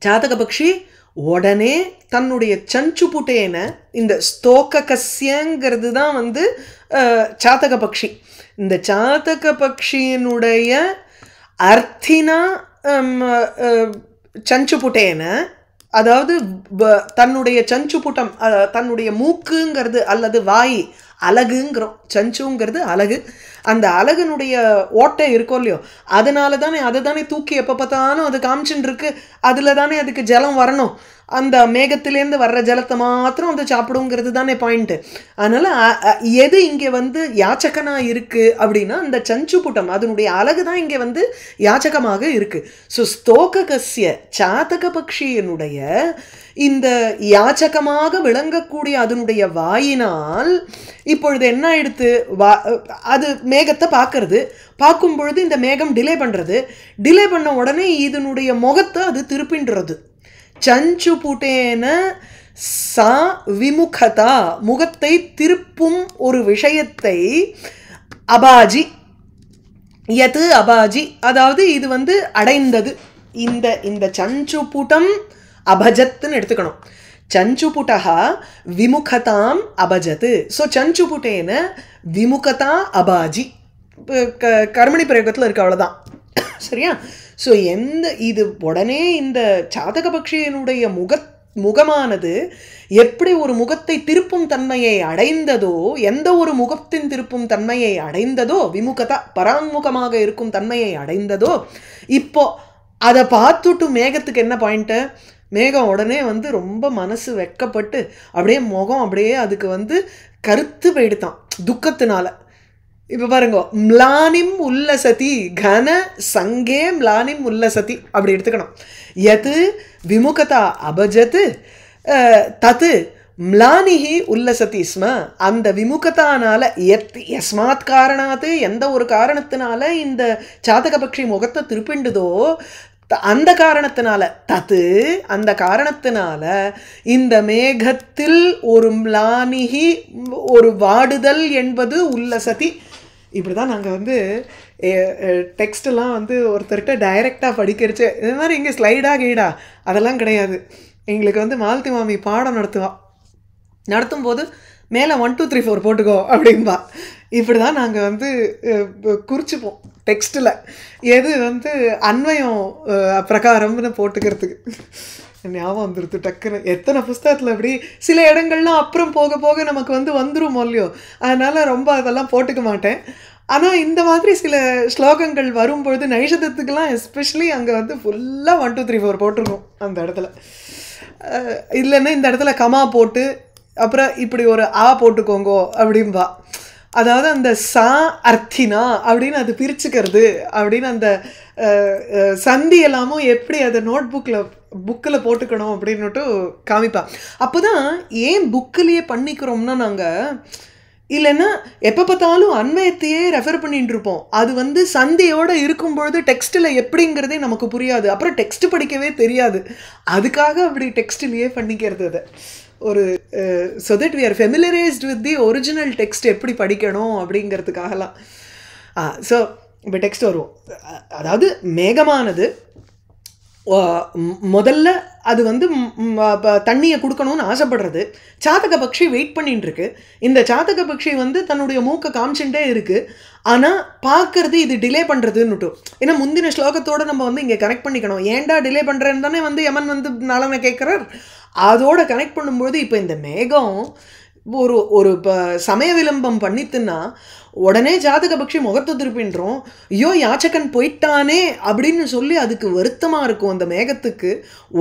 சாதக பக்ஷி உடனே தன்னுடைய சஞ்சுபுட்டேன, இந்த ஸ்தோககஸ்யங்கிறது தான் வந்து சாதக பக்ஷி. இந்த சாதக பக்ஷியினுடைய அர்த்தினா சஞ்சுபுட்டேன, அதாவது தன்னுடைய சஞ்சுபுட்டம், தன்னுடைய மூக்குங்கிறது அல்லது வாய் அலகுங்கிறோம். சஞ்சுங்கிறது அலகு. அந்த அலகுனுடைய ஓட்டை இருக்கோ இல்லையோ, அதனால தானே அதை தானே தூக்கி எப்போ பார்த்தாலும் அது காமிச்சுட்டு இருக்கு. அதில் தானே அதுக்கு ஜலம் வரணும். அந்த மேகத்திலேருந்து வர்ற ஜலத்தை மாத்திரம் வந்து சாப்பிடுங்கிறது தானே பாயிண்ட்டு. அதனால் எது இங்கே வந்து யாச்சகனாக இருக்குது அப்படின்னா அந்த சஞ்சுபுட்டம், அதனுடைய அழகு தான் இங்கே வந்து யாச்சகமாக இருக்குது. ஸோ ஸ்தோககஸ்ய சாதக பக்ஷியினுடைய இந்த யாச்சகமாக விளங்கக்கூடிய அதனுடைய வாயினால் இப்பொழுது என்ன ஆயிடுத்து, அது மேகத்தை பார்க்கறது. பார்க்கும் பொழுது இந்த மேகம் டிலே பண்ணுறது. டிலே பண்ண உடனே இதனுடைய முகத்தை அது திருப்பின்றது. சஞ்சுபுட்டேன சா விமுகதா, முகத்தை திருப்பும் ஒரு விஷயத்தை அபாஜி, யது அபாஜி, அதாவது இது வந்து அடைந்தது. இந்த சஞ்சுபுட்டம் அபஜத்துன்னு எடுத்துக்கணும். சஞ்சுபுட்டா விமுகதாம் அபஜத்து. ஸோ சஞ்சுபுட்டேன விமுகதா அபாஜி, கர்மணி பிரயோகத்தில் இருக்கு, அவ்வளோதான். சரியா? ஸோ இது உடனே இந்த சாதக பக்ஷியினுடைய முகமானது எப்படி ஒரு முகத்தை திருப்பும் தன்மையை அடைந்ததோ, எந்த ஒரு முகத்தின் திருப்பும் தன்மையை அடைந்ததோ, விமுகதா பராங்முகமாக இருக்கும் தன்மையை அடைந்ததோ, இப்போ அதை பார்த்துட்டு மேகத்துக்கு என்ன பாயிண்ட்டு, மேகம் உடனே வந்து ரொம்ப மனசு வெக்கப்பட்டு அப்படியே முகம் அப்படியே அதுக்கு வந்து கருத்து போயிடுதான் துக்கத்தினால. இப்போ பாருங்க, ம்லானிம் உல்லசதி கன சங்கே ம்லானிம் உல்லசதி அப்படி எடுத்துக்கணும். எது விமுகதா அபஜத்து தத்து ம்லானிஹி உல்லசதி ஸ்ம, அந்த விமுகத்தானால எஸ்மாத் காரணாத்து, எந்த ஒரு காரணத்தினால இந்த சாதக பக்ஷி முகத்தை திருப்பிண்டுதோ அந்த காரணத்தினால, தத்து அந்த காரணத்தினால இந்த மேகத்தில் ஒரு ம்லானிஹி ஒரு வாடுதல் என்பது உல்லசதி. இப்படி தான் நாங்கள் வந்து டெக்ஸ்டெல்லாம் வந்து ஒருத்தர்கிட்ட டைரெக்டாக படிக்கிறச்சு. இது மாதிரி இங்கே ஸ்லைடா கீடா அதெல்லாம் கிடையாது. எங்களுக்கு வந்து மாலதி மாமி பாடம் நடத்தும்போது மேலே 1 2 3 4 போட்டுக்கோ அப்படின்பா. இப்படி தான் நாங்கள் வந்து குறிச்சிப்போம் டெக்ஸ்ட்டில், எது வந்து அன்வயம் பிரகாரம்னு போட்டுக்கிறதுக்கு. ஞாபகம் வந்துடுது டக்குன்னு. எத்தனை புஸ்தகத்தில் இப்படி சில இடங்கள்லாம் அப்புறம் போக போக நமக்கு வந்து வந்துடும் இல்லையோ, அதனால் ரொம்ப அதெல்லாம் போட்டுக்க மாட்டேன். ஆனால் இந்த மாதிரி சில ஸ்லோகங்கள் வரும்பொழுது நைஷதத்துக்கெல்லாம் எஸ்பெஷலி அங்கே வந்து ஃபுல்லாக 1 2 3 4 போட்டிருக்கோம் அந்த இடத்துல. இல்லைன்னா இந்த இடத்துல கமா போட்டு அப்புறம் இப்படி ஒரு ஆ போட்டுக்கோங்கோ அப்படின்பா. அதாவது அந்த சா அர்த்தினா அப்படின்னு அது பிரிச்சுக்கிறது அப்படின்னு அந்த சந்தி எல்லாமும் எப்படி அதை புக்கில் போட்டுக்கணும் அப்படின்னுட்டு காமிப்பா. அப்போ தான் ஏன் புக்கிலேயே பண்ணிக்கிறோம்னா, நாங்கள் இல்லைன்னா எப்போ பார்த்தாலும் அன்வயத்தையே ரெஃபர் பண்ணிட்டு இருப்போம். அது வந்து சந்தியோடு இருக்கும்பொழுது டெக்ஸ்ட்டில் எப்படிங்கிறதே நமக்கு புரியாது, அப்புறம் டெக்ஸ்ட் படிக்கவே தெரியாது. அதுக்காக அப்படி டெக்ஸ்ட்லேயே பண்ணிக்கிறது அதை ஒரு so that we are familiarized with the original text எப்படி படிக்கணும் அப்படிங்கிறதுக்காகலாம். ஸோ இப்போ டெக்ஸ்ட் வருவோம். அதாவது மேகமானது முதல்ல அது வந்து தண்ணியை கொடுக்கணும்னு ஆசைப்படுறது. சாதக பக்ஷி வெயிட் பண்ணிட்டு இருக்கு. இந்த சாதக பக்ஷி வந்து தன்னுடைய மூக்கை காமிச்சுட்டே இருக்கு. ஆனால் பார்க்கறது இது டிலே பண்ணுறதுன்னுட்டும். ஏன்னா முந்தின ஸ்லோகத்தோடு நம்ம வந்து இங்கே கனெக்ட் பண்ணிக்கணும். ஏன்டா டிலே பண்ணுறேன்னு தானே வந்து யமன் வந்து நலனை கேட்குறார். அதோட கனெக்ட் பண்ணும்போது இப்போ இந்த மேகம் ஒரு சமய விளம்பம் பண்ணித்துன்னா உடனே ஜாதக பக்ஷி முகத்தை திருப்பின்றோம். ஐயோ யாச்சகன் போயிட்டானே அப்படின்னு சொல்லி அதுக்கு வருத்தமாக இருக்கும் அந்த மேகத்துக்கு.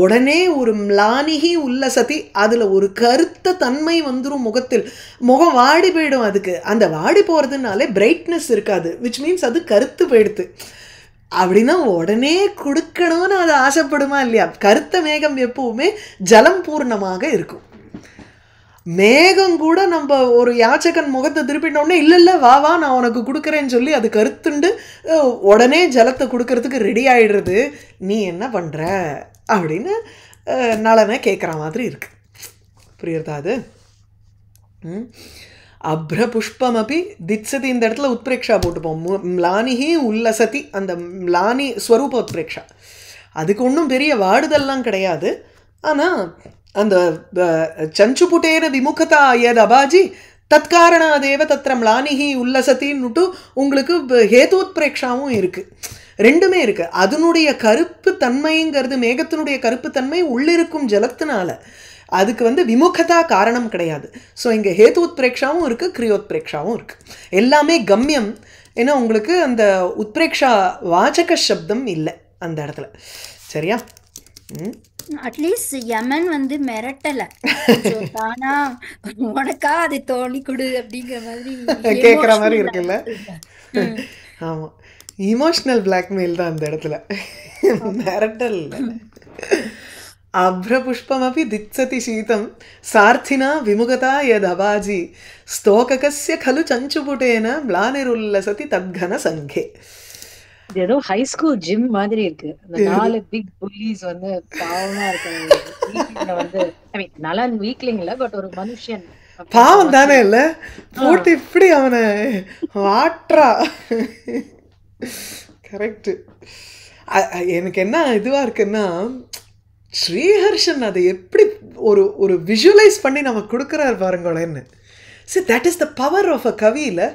உடனே ஒரு ம்லானிகி உல்லசதி, அதில் ஒரு கருத்த தன்மை வந்துடும் முகத்தில். முகம் வாடி போயிடும். அதுக்கு அந்த வாடி போகிறதுனாலே பிரைட்னஸ் இருக்காது, விச் மீன்ஸ் அது கருத்து போயிடுது. அப்படின்னா உடனே கொடுக்கணும்னு அது ஆசைப்படுமா இல்லையா? கருத்த மேகம் எப்பவுமே ஜலம் பூர்ணமாக இருக்கும். மேகம் கூட நம்ம ஒரு யாச்சகன் முகத்தை திருப்பிட்டோம்னா இல்லை வா வா நான் உனக்கு கொடுக்குறேன்னு சொல்லி அது கருத்துண்டு உடனே ஜலத்தை கொடுக்கறதுக்கு ரெடி ஆயிடுறது. நீ என்ன பண்ணுற அப்படின்னு நலனை கேட்குற மாதிரி இருக்கு. புரியுறதா அது? அப்ர புஷ்பம் அப்படி திட்சதி, இந்த இடத்துல உத்பிரேக்ஷா போட்டுப்போம். ம்லானிஹி உல்லசதி, அந்த ம்லானி ஸ்வரூப உத்பிரேக்ஷா. அதுக்கு ஒன்றும் பெரிய வாடுதல்லாம் கிடையாது. ஆனால் அந்த சஞ்சுபுட்டேன விமுகதா யத் அபாஜி தற்காரணாதேவ தத்திர ம்லானிஹி உல்லசத்தின்னுட்டு உங்களுக்கு ஹேதோத்பிரேக்ஷாவும் இருக்குது. ரெண்டுமே இருக்குது. அதனுடைய கருப்பு தன்மைங்கிறது, மேகத்தினுடைய கருப்பு தன்மை உள்ளிருக்கும் ஜலத்தினால அதுக்கு வந்து விமுகதா காரணம் கிடையாது. ஸோ இங்கே ஹேதோத்பிரேக்ஷாவும் இருக்குது, கிரியோத்பிரேக்ஷாவும் இருக்குது. எல்லாமே கம்யம். ஏன்னா உங்களுக்கு அந்த உத்பிரேக்ஷா வாச்சக சப்தம் இல்லை அந்த இடத்துல. சரியா? அட்லீஸ்ட் யமன் வந்து மிரட்டல, தானா உனக்கா அதை தோணி கொடு அப்படிங்கிற மாதிரி கேட்குற மாதிரி இருக்குல்ல? ஆமாம், இமோஷனல் பிளாக்மெயில் தான் அந்த இடத்துல, மிரட்டல். அப்ரபுஷ்பமபி திட்சதி சீதம் சார்த்தினா விமுகதா யத் அபாஜி ஸ்தோககஸ்ய கலு சஞ்சுபுட்டேன ம்லானிருல்லசதி தத்கன சங்கே. இது ஏதோ ஹை ஸ்கூல் ஜிம் மாதிரி இருக்கு. அந்த 4 பிக் புல்லிஸ் வந்து பாவமா இருக்காங்க வந்து. ஐ மீன் நலன் வீக்லிங்ல, பட் ஒரு மனுஷன் பாவம் தானே இல்ல, போட்டு இப்படி அவனை வாட்றா. கரெக்ட். எனக்கு என்ன இதுவா இருக்குன்னா, ஸ்ரீஹர்ஷன் அதை எப்படி ஒரு ஒரு விஷுவலைஸ் பண்ணி நமக்கு கொடுக்குறாரு பாருங்களேன்னு. சரி, that is the power of a கவியில்.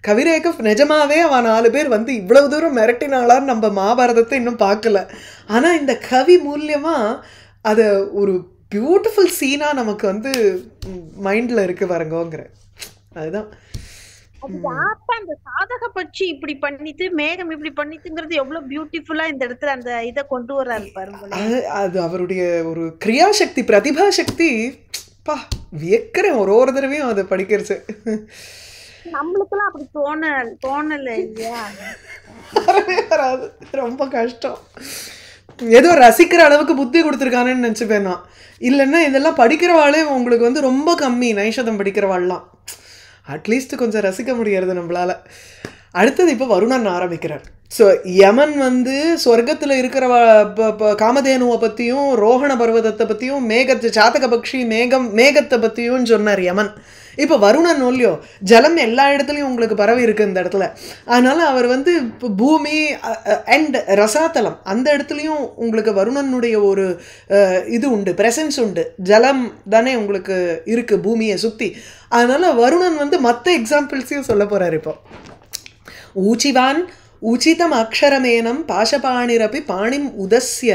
கவிரேகப் நிஜமாவே அவன் 4 பேர் வந்து இவ்வளவு தூரம் மிரட்டினாளான்னு நம்ம மகாபாரதத்தை இன்னும் பார்க்கல. ஆனால் இந்த கவி மூலியமாக அதை ஒரு பியூட்டிஃபுல் சீனாக நமக்கு வந்து மைண்டில் இருக்கு பாருங்கோங்கிற. அதுதான் அந்த சாதக பட்சி இப்படி பண்ணிட்டு மேகம் இப்படி பண்ணிட்டுங்கிறது எவ்வளவு பியூட்டிஃபுல்லா இந்த இடத்துல அந்த இதை கொண்டு வர்றாரு பாருங்க. அது அவருடைய ஒரு கிரியாசக்தி, பிரதிபா சக்தி. பா, வியக்கிறேன் ஒரு தடவையும் அதை படிக்கிறது. நம்மளுக்கெல்லாம் அப்படி தோணல இல்லையா? வராது, ரொம்ப கஷ்டம். ஏதோ ரசிக்கிற அளவுக்கு புத்தி கொடுத்துருக்கானேன்னு நினச்சிப்பேன் நான். இல்லைன்னா இதெல்லாம் படிக்கிறவாளே உங்களுக்கு வந்து ரொம்ப கம்மி, நைஷதம் படிக்கிறவாள்லாம். அட்லீஸ்ட் கொஞ்சம் ரசிக்க முடியாது நம்மளால. அடுத்தது இப்போ வருணன் ஆரம்பிக்கிறார். ஸோ யமன் வந்து சொர்க்கத்தில் இருக்கிற காமதேனுவை பற்றியும் ரோஹண பர்வதத்தை பற்றியும் மேகத்தை சாத்தக பக்ஷி மேகத்தை பற்றியும் சொன்னார் யமன். இப்போ வருணன் இல்லையோ, ஜலம் எல்லா இடத்துலையும் உங்களுக்கு பரவி இருக்குது இந்த இடத்துல. அதனால் அவர் வந்து இப்போ பூமி அண்ட் ரசாத்தலம் அந்த இடத்துலையும் உங்களுக்கு வருணனுடைய ஒரு இது உண்டு, ப்ரெசன்ஸ் உண்டு. ஜலம் தானே உங்களுக்கு இருக்குது பூமியை சுற்றி. அதனால் வருணன் வந்து மற்ற எக்ஸாம்பிள்ஸையும் சொல்ல போகிறார் இப்போ. ஊச்சிவான் உச்சிதம் அக்ஷரமேனம் பாஷபாணிரபி பாணிம் உதஸ்ய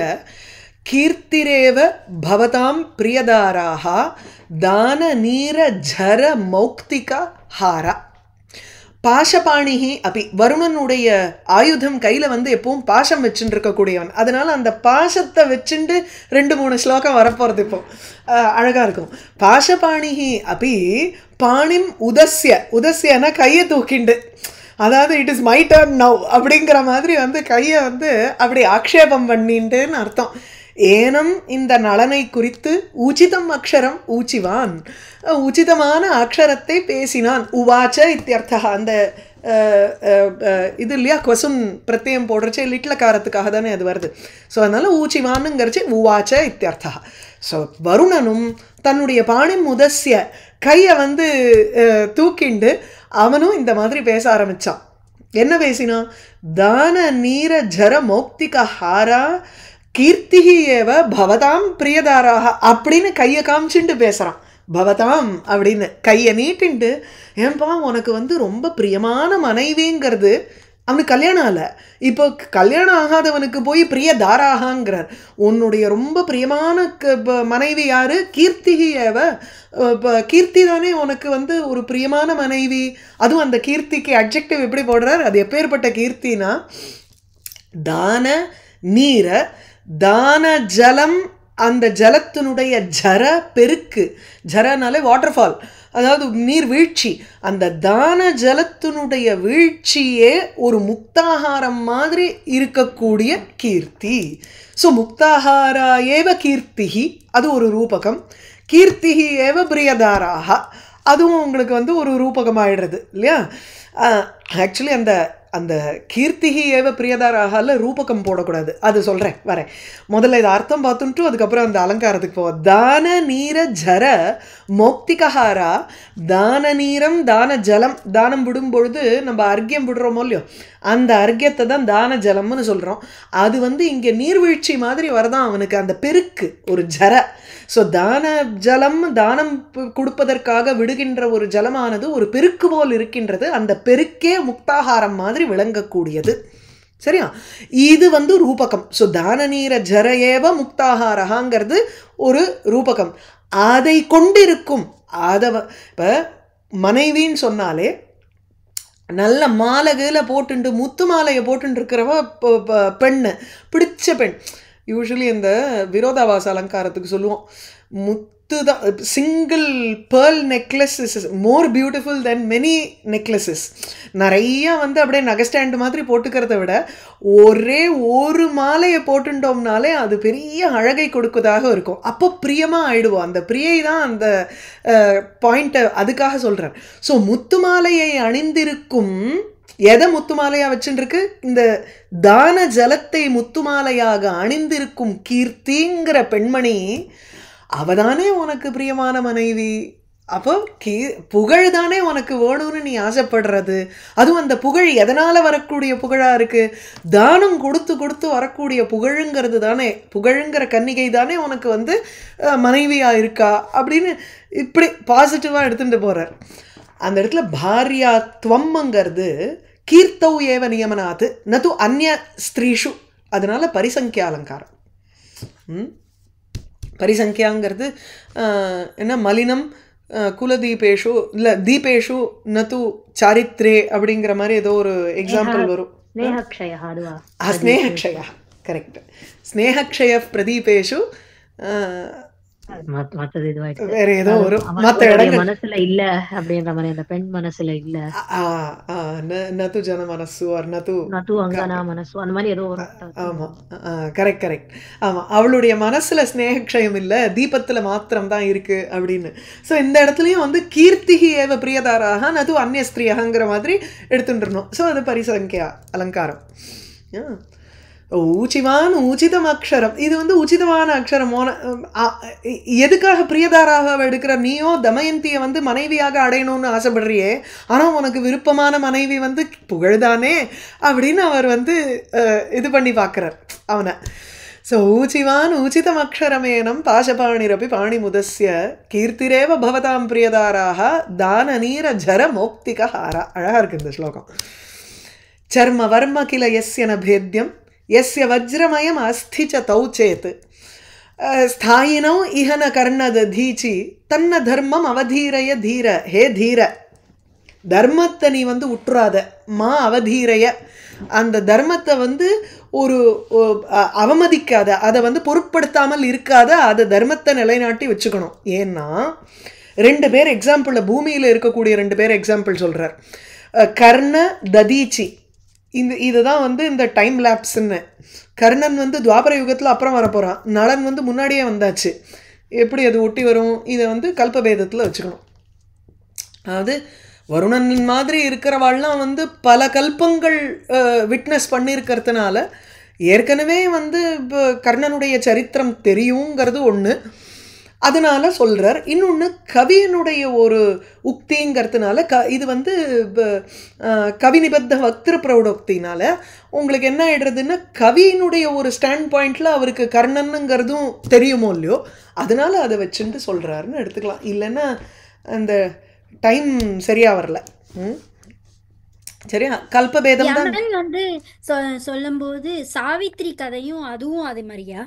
கீர்த்திரேவ பவதாம் பிரியதாராக தான நீர ஜர மௌக்திகா ஹாரா. பாஷபாணிஹி அப்படி, வருணனுடைய ஆயுதம் கையில் வந்து எப்பவும் பாஷம் வச்சுட்டு இருக்கக்கூடியவன். அதனால் அந்த பாஷத்தை வச்சுட்டு 2-3 ஸ்லோகம் வரப்போகிறது இப்போ. அழகாக இருக்கும். பாஷபாணிஹி அப்படி பாணிம் உதஸ்யனா கையை தூக்கிண்டு, அதாவது it is my turn now அப்படிங்கிற மாதிரி வந்து கையை வந்து அப்படி ஆக்ஷேபம் பண்ணிட்டுன்னு அர்த்தம். ஏனம் இந்த நலனை குறித்து உச்சிதம் அக்ஷரம் ஊச்சிவான், உச்சிதமான அக்ஷரத்தை பேசினான். உவாச்ச இத்தியர்த்தா. அந்த இது இல்லையா, கொசுன் பிரத்யம் போடுறச்சே லிட்லக்காரத்துக்காக தானே அது வருது. ஸோ அதனால் ஊச்சிவானுங்கிறச்சு உவாச்ச இத்தியர்த்தா. ஸோ வருணனும் தன்னுடைய பாணிம் முதஸ்ய கையை வந்து தூக்கிண்டு அவனும் இந்த மாதிரி பேச ஆரம்பித்தான். என்ன பேசினான்? தான நீர ஜர மௌக்திக ஹாரா கீர்த்திஹி ஏவ பவதாம் பிரியதாராக அப்படின்னு கையை காமிச்சுட்டு பேசுகிறான். பவதாம் அப்படின்னு கையை நீட்டின்ட்டு, ஏன்பா உனக்கு வந்து ரொம்ப பிரியமான மனைவிங்கிறது. அவனுக்கு கல்யாணம் ஆகலை. இப்போ கல்யாணம் ஆகாதவனுக்கு போய் பிரியதாராகங்கிறார். உன்னுடைய ரொம்ப பிரியமான மனைவி யாரு? கீர்த்திஹி ஏவ. கீர்த்தி தானே உனக்கு வந்து ஒரு பிரியமான மனைவி. அதுவும் அந்த கீர்த்திக்கு அட்ஜெக்டிவ் எப்படி போடுறார்? அது எப்பேற்பட்ட கீர்த்தினா, தான நீர தான ஜலம் அந்த ஜலத்தினுடைய ஜர பெருக்கு, ஜரனாலே வாட்டர்ஃபால், அதாவது நீர் வீழ்ச்சி, அந்த தான ஜலத்தினுடைய வீழ்ச்சியே ஒரு முக்தாகாரம் மாதிரி இருக்கக்கூடிய கீர்த்தி. ஸோ முக்தாகாரா ஏவ கீர்த்திஹி, அது ஒரு ரூபகம். கீர்த்திஹி ஏவ பிரியதாராக, அதுவும் உங்களுக்கு வந்து ஒரு ரூபகமாயிடுறது இல்லையா. ஆக்சுவலி அந்த அந்த கீர்த்திகி ஏவ பிரியதாராகல ரூபகம் போடக்கூடாது, அது சொல்கிறேன் வரேன். முதல்ல இதை அர்த்தம் பார்த்துட்டு அதுக்கப்புறம் அந்த அலங்காரத்துக்கு போவோம். தான நீர ஜர மௌக்திகாரா, தான நீரம் தான ஜலம், தானம் விடும் பொழுது நம்ம அர்க்கியம் விடுறோமோ இல்லையோ, அந்த அர்க்கியத்தை தான் தான ஜலம்னு சொல்கிறோம். அது வந்து இங்கே நீர்வீழ்ச்சி மாதிரி வரதான் அவனுக்கு அந்த பெருக்கு ஒரு ஜர. ஸோ தான ஜலம், தானம் கொடுப்பதற்காக விடுகின்ற ஒரு ஜலமானது ஒரு பெருக்கு போல் இருக்கின்றது. அந்த பெருக்கே முக்தாகாரம் மாதிரி விளங்கக்கூடியது. சரியா, இது வந்து ரூபகம். ஸோ தான நீர ஜரையேவ முக்தாகாரகாங்கிறது ஒரு ரூபகம். அதை கொண்டிருக்கும், அதை இப்போ மனைவின்னு சொன்னாலே நல்ல மாலை கீழே போட்டுண்டு முத்து மாலையை போட்டுட்டு இருக்கிறவ பெண்ணு, பிடிச்ச பெண். யூஸ்வலி இந்த விரோதாபாச அலங்காரத்துக்கு சொல்லுவோம், முத்து தான், single pearl necklace is more beautiful then many necklaces. நிறையா வந்து அப்படியே நகை ஸ்டாண்டு மாதிரி போட்டுக்கிறத விட ஒரே ஒரு மாலையை போட்டுட்டோம்னாலே அது பெரிய அழகை கொடுக்கதாக இருக்கும். அப்போ பிரியமாக ஆயிடுவோம். அந்த பிரியை தான் அந்த பாயிண்ட்டை அதுக்காக சொல்கிறேன். ஸோ முத்து மாலையை அணிந்திருக்கும், எதை முத்துமாலையாக வச்சுருக்கு, இந்த தான ஜலத்தை முத்துமாலையாக அணிந்திருக்கும் கீர்த்திங்கிற பெண்மணி, அவதானே உனக்கு பிரியமான மனைவி. அப்போ புகழ் தானே உனக்கு வேணும்னு நீ ஆசைப்படுறது. அதுவும் அந்த புகழ் எதனால் வரக்கூடிய புகழாக இருக்குது, தானம் கொடுத்து கொடுத்து வரக்கூடிய புகழுங்கிறது தானே, புகழுங்கிற கன்னிகை தானே உனக்கு வந்து மனைவியாக இருக்கா அப்படின்னு இப்படி பாசிட்டிவாக எடுத்துகிட்டு போகிறார். அந்த இடத்துல பாரியாத்வம்ங்கிறது கீர்த்தௌ ஏவ நியமனாத்து நது அந்நிய ஸ்திரீஷு, அதனால பரிசங்கியா அலங்காரம். பரிசங்கியாங்கிறது என்ன, மலினம் குலதீபேஷு இல்லை தீபேஷு நது சாரித்ரே அப்படிங்கிற மாதிரி ஏதோ ஒரு எக்ஸாம்பிள் வரும். ஸ்னேகக்ஷயா, கரெக்ட். ஸ்னேகக்ஷய பிரதீபேஷு வேற ஏதோ ஒரு மத்த இடங்கள் மனசுல இல்ல அப்படின்ற மாதிரி, அந்த பெண் மனசுல இல்ல, நது ஜன மனசு ஆர் நது அங்கனா மனசு, அந்த மாதிரி ஏதோ ஒரு. ஆமா, கரெக்ட் கரெக்ட். ஆமா, அவளுடைய மனசுல ஸ்னேகக்ஷயம் இல்ல, தீபத்துல மாத்திரம் தான் இருக்கு அப்படின்னு. ஸோ இந்த இடத்துலயும் வந்து கீர்த்திகி ஏவ பிரியதாராக நது அந்நிய ஸ்திரீயாங்கிற மாதிரி எடுத்துட்டுருணும். ஸோ அது பரிசங்கியா அலங்காரம். ஊச்சிவான் உச்சிதம் அக்ஷரம், இது வந்து உச்சிதமான அக்ஷரம். எதுக்காக பிரியதாராக எடுக்கிற, நீயோ தமயந்தியை வந்து மனைவியாக அடையணும்னு ஆசைப்படுறியே, ஆனால் உனக்கு விருப்பமான மனைவி வந்து புகழ்தானே அப்படின்னு அவர் வந்து இது பண்ணி பார்க்குறார் அவனை. ஸோ ஊச்சிவான் உச்சிதம் அக்ஷரமேனம் பாசபாணிரப்பி பாணிமுதஸ்ய கீர்த்திரேவ பவதாம் பிரியதாராக தான நீர ஜர மோக்திகாரா. அழகாக இருக்குது இந்த ஸ்லோகம். சர்ம வர்ம கில எஸ்யன பேத்யம் यस्य वज्रमयम अस्ति च तौ चेत स्थायिनौ इहन कर्णदधीची तन्न धर्मम அவதீரய தீர. ஹே தீர, தர்மத்தை நீ வந்து உற்றுறாத, மா அவதீரய, அந்த தர்மத்தை வந்து ஒரு அவமதிக்காத, அதை வந்து பொருட்படுத்தாமல் இருக்காத, அதை தர்மத்தை நிலைநாட்டி வச்சுக்கணும். ஏன்னா ரெண்டு பேர் எக்ஸாம்பிளில், பூமியில் இருக்கக்கூடிய ரெண்டு பேர் எக்ஸாம்பிள் சொல்கிறார். கர்ண ததீச்சி, இதுதான் வந்து இந்த டைம் லேப்ஸ்ன்னு. கர்ணன் வந்து துவாபர யுகத்தில் அப்புறம் வரப்போகிறான், நளன் வந்து முன்னாடியே வந்தாச்சு. எப்படி அது ஒட்டி வரும், இதை வந்து கல்பபேதத்தில் வச்சுக்கணும். அதாவது வருணன் மாதிரி இருக்கிறவாள்லாம் வந்து பல கல்பங்கள் விட்னஸ் பண்ணியிருக்கிறதுனால ஏற்கனவே வந்து கர்ணனுடைய சரித்திரம் தெரியுங்கிறது ஒன்று, அதனால சொல்கிறார். இன்னொன்று கவியனுடைய ஒரு உக்திங்கிறதுனால இது வந்து கவி நிபத்த வக்திர பிரௌடோக்தினால உங்களுக்கு என்ன ஆயிடுறதுன்னா, கவியினுடைய ஒரு ஸ்டாண்ட் பாயிண்டில் அவருக்கு கர்ணனுங்கிறதும் தெரியுமோ இல்லையோ, அதனால அதை வச்சுட்டு சொல்கிறாருன்னு எடுத்துக்கலாம். இல்லைன்னா அந்த டைம் சரியாக வரல. சரியா, கல்பபேதம் தான் வந்து சொல்லும்போது சாவித்ரி கதையும் அதுவும் அதே மாதிரியா?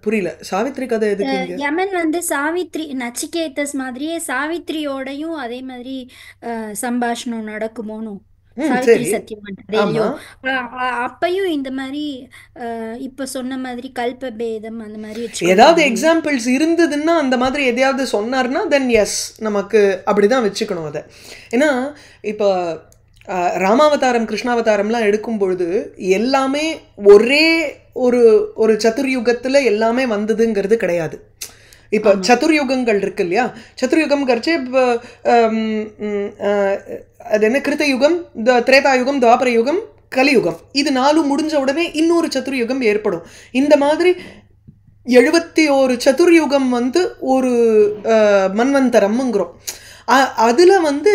புரியல, சாவித்ரி கதை எதுக்கு? யமன் வந்து சாவித்ரி நச்சிகேதஸ் மாதிரியே சாவித்ரியோடையும் அதே மாதிரி சம்பாஷணம் நடக்குமோனும். சாவித்திரி சரி. சத்தியம் பண்றதுலயோ ஆமா. அப்பயும் இந்த மாதிரி இப்ப சொன்ன மாதிரி கல்ப பேதம் அந்த மாதிரி ஏதாவது வச்சுக்கணும். எக்ஸாம்பிள்ஸ் இருந்ததுன்னா அந்த மாதிரி எதையாவது சொன்னார்னா தென் எஸ் நமக்கு அப்படிதான் வச்சுக்கணும் அதை. ஏன்னா இப்போ ராமாவதாரம் கிருஷ்ணாவதாரம்லாம் எடுக்கும் பொழுது எல்லாமே ஒரே ஒரு ஒரு சதுர்யுகத்தில் எல்லாமே வந்ததுங்கிறது கிடையாது. இப்போ ஆமா. சதுர்யுகங்கள் இருக்கு இல்லையா, சதுர்யுகம் கரைச்சி இப்போ அது என்ன கிருத்தயுகம், திரேதாயுகம், துவாபர யுகம், கலியுகம், இது 4 முடிஞ்ச உடனே இன்னொரு சதுர்யுகம் ஏற்படும். இந்த மாதிரி 71 சதுர்யுகம் வந்து ஒரு மன்வந்தரம்ங்கிறோம். அதில் வந்து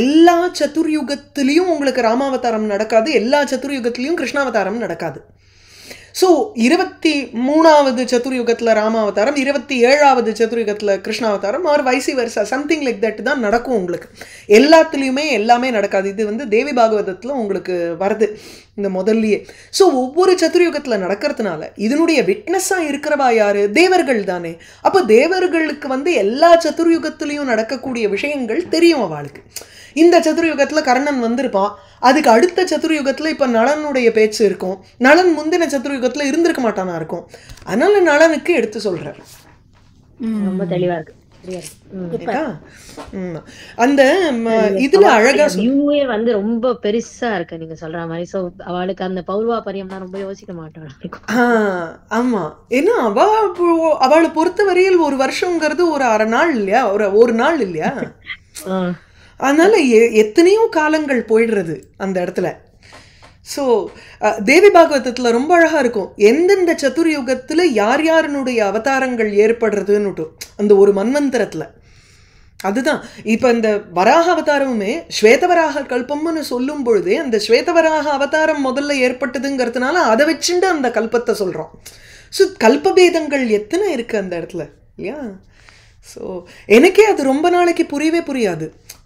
எல்லா சதுர்யுகத்திலையும் உங்களுக்கு ராமாவதாரம் நடக்காது, எல்லா சதுர்யுகத்திலையும் கிருஷ்ணாவதாரம் நடக்காது. ஸோ 23வது சதுர்யுகத்தில் ராமாவதாரம், 27வது சதுர்யுகத்தில் கிருஷ்ணாவதாரம், or vice versa, something like that தான் நடக்கும் உங்களுக்கு. எல்லாத்துலேயுமே எல்லாமே நடக்காது. இது வந்து தேவி பாகவதத்தில் உங்களுக்கு வருது இந்த முதல்லையே. ஸோ ஒவ்வொரு சதுர்யுகத்தில் நடக்கிறதுனால இதனுடைய விட்னஸாக இருக்கிறவா யாரு? தேவர்கள் தானே. அப்போ தேவர்களுக்கு வந்து எல்லா சதுர்யுகத்திலையும் நடக்கக்கூடிய விஷயங்கள் தெரியும் அவளுக்கு. இந்த சதுர்யுகத்தில் கர்ணன் வந்திருப்பான், அதுக்கு அடுத்த சதுர்யுகத்தில் இப்போ நளனுடைய பேச்சு இருக்கும், நளன் முந்தின சதுர்யுகத்தில் இருந்திருக்க மாட்டானா இருக்கும். அதனால நளனுக்கு எடுத்து சொல்றாரு. ரொம்ப தெளிவா இருக்கு. அந்த இதுல அழகா வியூவே வந்து ரொம்ப பெருசா இருக்கு நீங்க சொல்ற மாதிரி. சோ அவளுக்கு அந்த பௌர்வா பரியம்னா ரொம்ப யோசிக்க மாட்டாள். ஆமா, ஏன்னா அவளை பொறுத்த வரையில் ஒரு வருஷங்கிறது ஒரு அரை நாள் இல்லையா, ஒரு நாள் இல்லையா. அதனால எத்தனையோ காலங்கள் போயிடுறது அந்த இடத்துல. ஸோ தேவி பாகவதத்தில் ரொம்ப அழகாக இருக்கும், எந்தெந்த சதுர்யுகத்தில் யார் யாருனுடைய அவதாரங்கள் ஏற்படுறதுன்னுட்டு அந்த ஒரு மன்வந்தரத்தில். அதுதான் இப்போ இந்த வராக அவதாரமுமே ஸ்வேதவராக கல்பம்னு சொல்லும் பொழுதே அந்த ஸ்வேதவராக அவதாரம் முதல்ல ஏற்பட்டதுங்கிறதுனால அதை வச்சுட்டு அந்த கல்பத்தை சொல்கிறோம். ஸோ கல்பபேதங்கள் எத்தனை இருக்குது அந்த இடத்துல இல்லையா. ஸோ எனக்கே அது ரொம்ப நாளைக்கு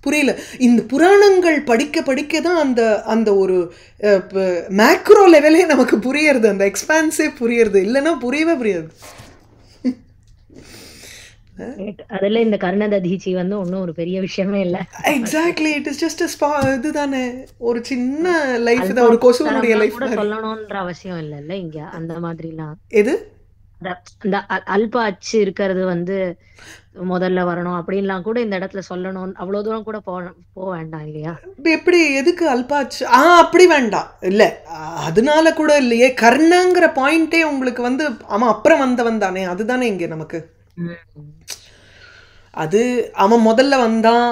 புரியல. இந்த புராணங்கள் படிக்க படிக்க தான் அந்த அந்த ஒரு மேக்ரோ லெவலே நமக்கு புரியறது, அந்த எக்ஸ்பான்ஸே புரியறது, இல்லைன்னா புரியாது. அதுல இந்த கர்ணததீச்சி வந்து ஒன்னும் ஒரு பெரிய விஷயமே இல்ல. எக்ஸாக்ட்லி, இட் இஸ் ஜஸ்ட் இதுதானே ஒரு சின்ன லைஃப் தான், ஒரு கொசுனுடைய லைஃப் கூட சொல்லணும்ன்ற அவசியம் இல்ல இங்க அந்த மாதிரிலாம். எது இந்த அல்ப அச்சு இருக்கிறது வந்து முதல்ல வரணும் அப்படின்லாம் கூட இந்த இடத்துல சொல்லணும், அவ்வளவு தூரம் கூட போக வேண்டாம் இல்லையா. எப்படி எதுக்கு அல்பாச்சு அப்படி வேண்டாம் இல்ல, அதனால கூட இல்லையே. கர்ணங்கிற பாயிண்டே உங்களுக்கு வந்து அவன் அப்புறம் வந்தவன் தானே, அதுதானே இங்க நமக்கு. அது அவன் முதல்ல வந்தான்.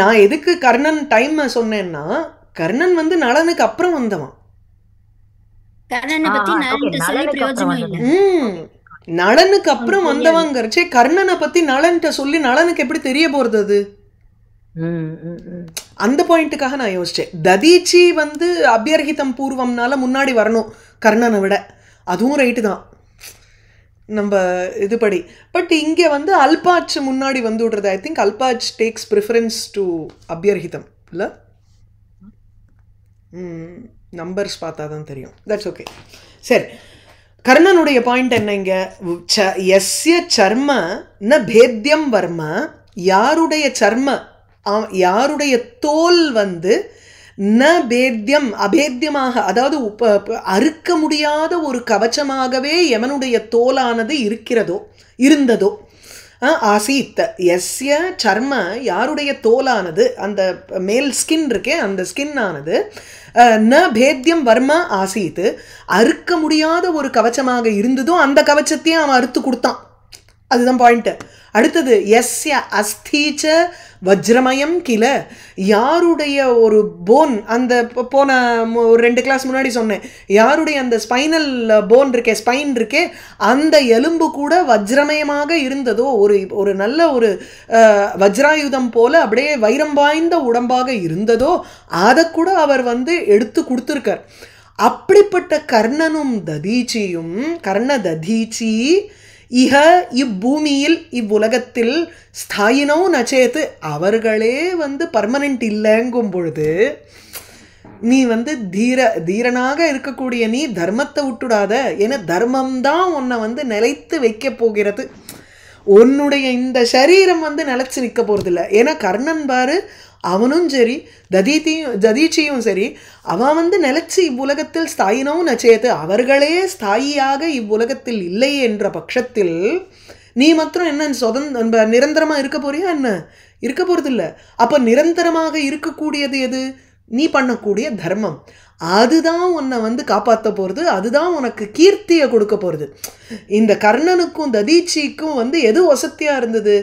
நான் எதுக்கு கர்ணன் டைம் சொன்னேன்னா, கர்ணன் வந்து நளனுக்கு அப்புறம் வந்தவன். நளனுக்கு அப்புறம் வந்தவங்கிறச்சே கர்ணனை பத்தி நளன்ட்ட சொல்லி நளனுக்கு எப்படி தெரிய போறது அது. அந்த பாயிண்ட்டுக்காக நான் யோசிச்சேன். ததீச்சி வந்து அபியர்ஹிதம் பூர்வம்னால முன்னாடி வரணும் கர்ணனை விட, அதுவும் ரைட்டு தான் நம்ம இதுபடி. பட் இங்கே வந்து அல்பாச் முன்னாடி வந்து விடுறது. ஐ திங்க் அல்பாச் டேக்ஸ் ப்ரிஃபரன்ஸ் டு அபியர்ஹிதம் இல்லை. நம்பர்ஸ் பார்த்தா தான் தெரியும். That's okay. சரி, கர்ணனுடைய பாயிண்ட் என்ன இங்கே? எஸ்ய சர்ம ந பேத்யம் வர்ம, யாருடைய சர்ம யாருடைய தோல் வந்து ந பேத்யம் அபேத்தியமாக, அதாவது அறுக்க முடியாத ஒரு கவச்சமாகவே எவனுடைய தோலானது இருந்ததோ ஆசீத். எஸ்ய சர்ம யாருடைய தோலானது, அந்த மேல் ஸ்கின் இருக்கே அந்த ஸ்கின் ஆனது ந பேத்யம் வர்ம ஆசீத், அறுக்க முடியாத ஒரு கவச்சமாக இருந்ததோ அந்த கவச்சத்தையும் அவன் அறுத்து கொடுத்தான். அதுதான் பாயிண்ட். அடுத்தது எஸ்ய அஸ்தீச்ச வஜ்ரமயம் கில, யாருடைய ஒரு போன், அந்த போன ஒரு 2 கிளாஸ் முன்னாடி சொன்னேன், யாருடைய அந்த ஸ்பைனல் போன் இருக்கே, ஸ்பைன் இருக்கே, அந்த எலும்பு கூட வஜ்ரமயமாக இருந்ததோ, ஒரு நல்ல ஒரு வஜ்ராயுதம் போல அப்படியே வைரம் வாய்ந்த உடம்பாக இருந்ததோ, அதை கூட அவர் வந்து எடுத்து கொடுத்துருக்கார். அப்படிப்பட்ட கர்ணனும் ததீச்சியும், கர்ண ததீச்சி இஹ இப்பூமியில் இவ்வுலகத்தில் ஸ்தாயினோ நச்சேத்து, அவர்களே வந்து பர்மனெண்ட் இல்லைங்கும் பொழுது நீ வந்து தீரனாக இருக்கக்கூடிய நீ தர்மத்தை விட்டுடாத. ஏன்னா தர்மம்தான் உன்னை வந்து நிலைத்து வைக்க போகிறது. உன்னுடைய இந்த சரீரம் வந்து நிலைச்சு நிற்க போகிறது இல்லை. ஏன்னா கர்ணன் பாரு அவனும் சரி ததீச்சியும் சரி அவன் வந்து நிலைச்சு இவ்வுலகத்தில் ஸ்தாயினோ நச்சேத்து அவர்களே ஸ்தாயியாக இவ்வுலகத்தில் இல்லை என்ற பட்சத்தில் நீ மாத்திரம் என்ன நிரந்தரமாக இருக்க போறியா என்ன? இருக்க போகிறது இல்லை. அப்போ நிரந்தரமாக இருக்கக்கூடியது எது? நீ பண்ணக்கூடிய தர்மம். அதுதான் உன்னை வந்து காப்பாற்ற போகிறது, அதுதான் உனக்கு கீர்த்தியை கொடுக்க போகிறது. இந்த கர்ணனுக்கும் ததீச்சிக்கும் வந்து எது வசத்தியாக இருந்தது?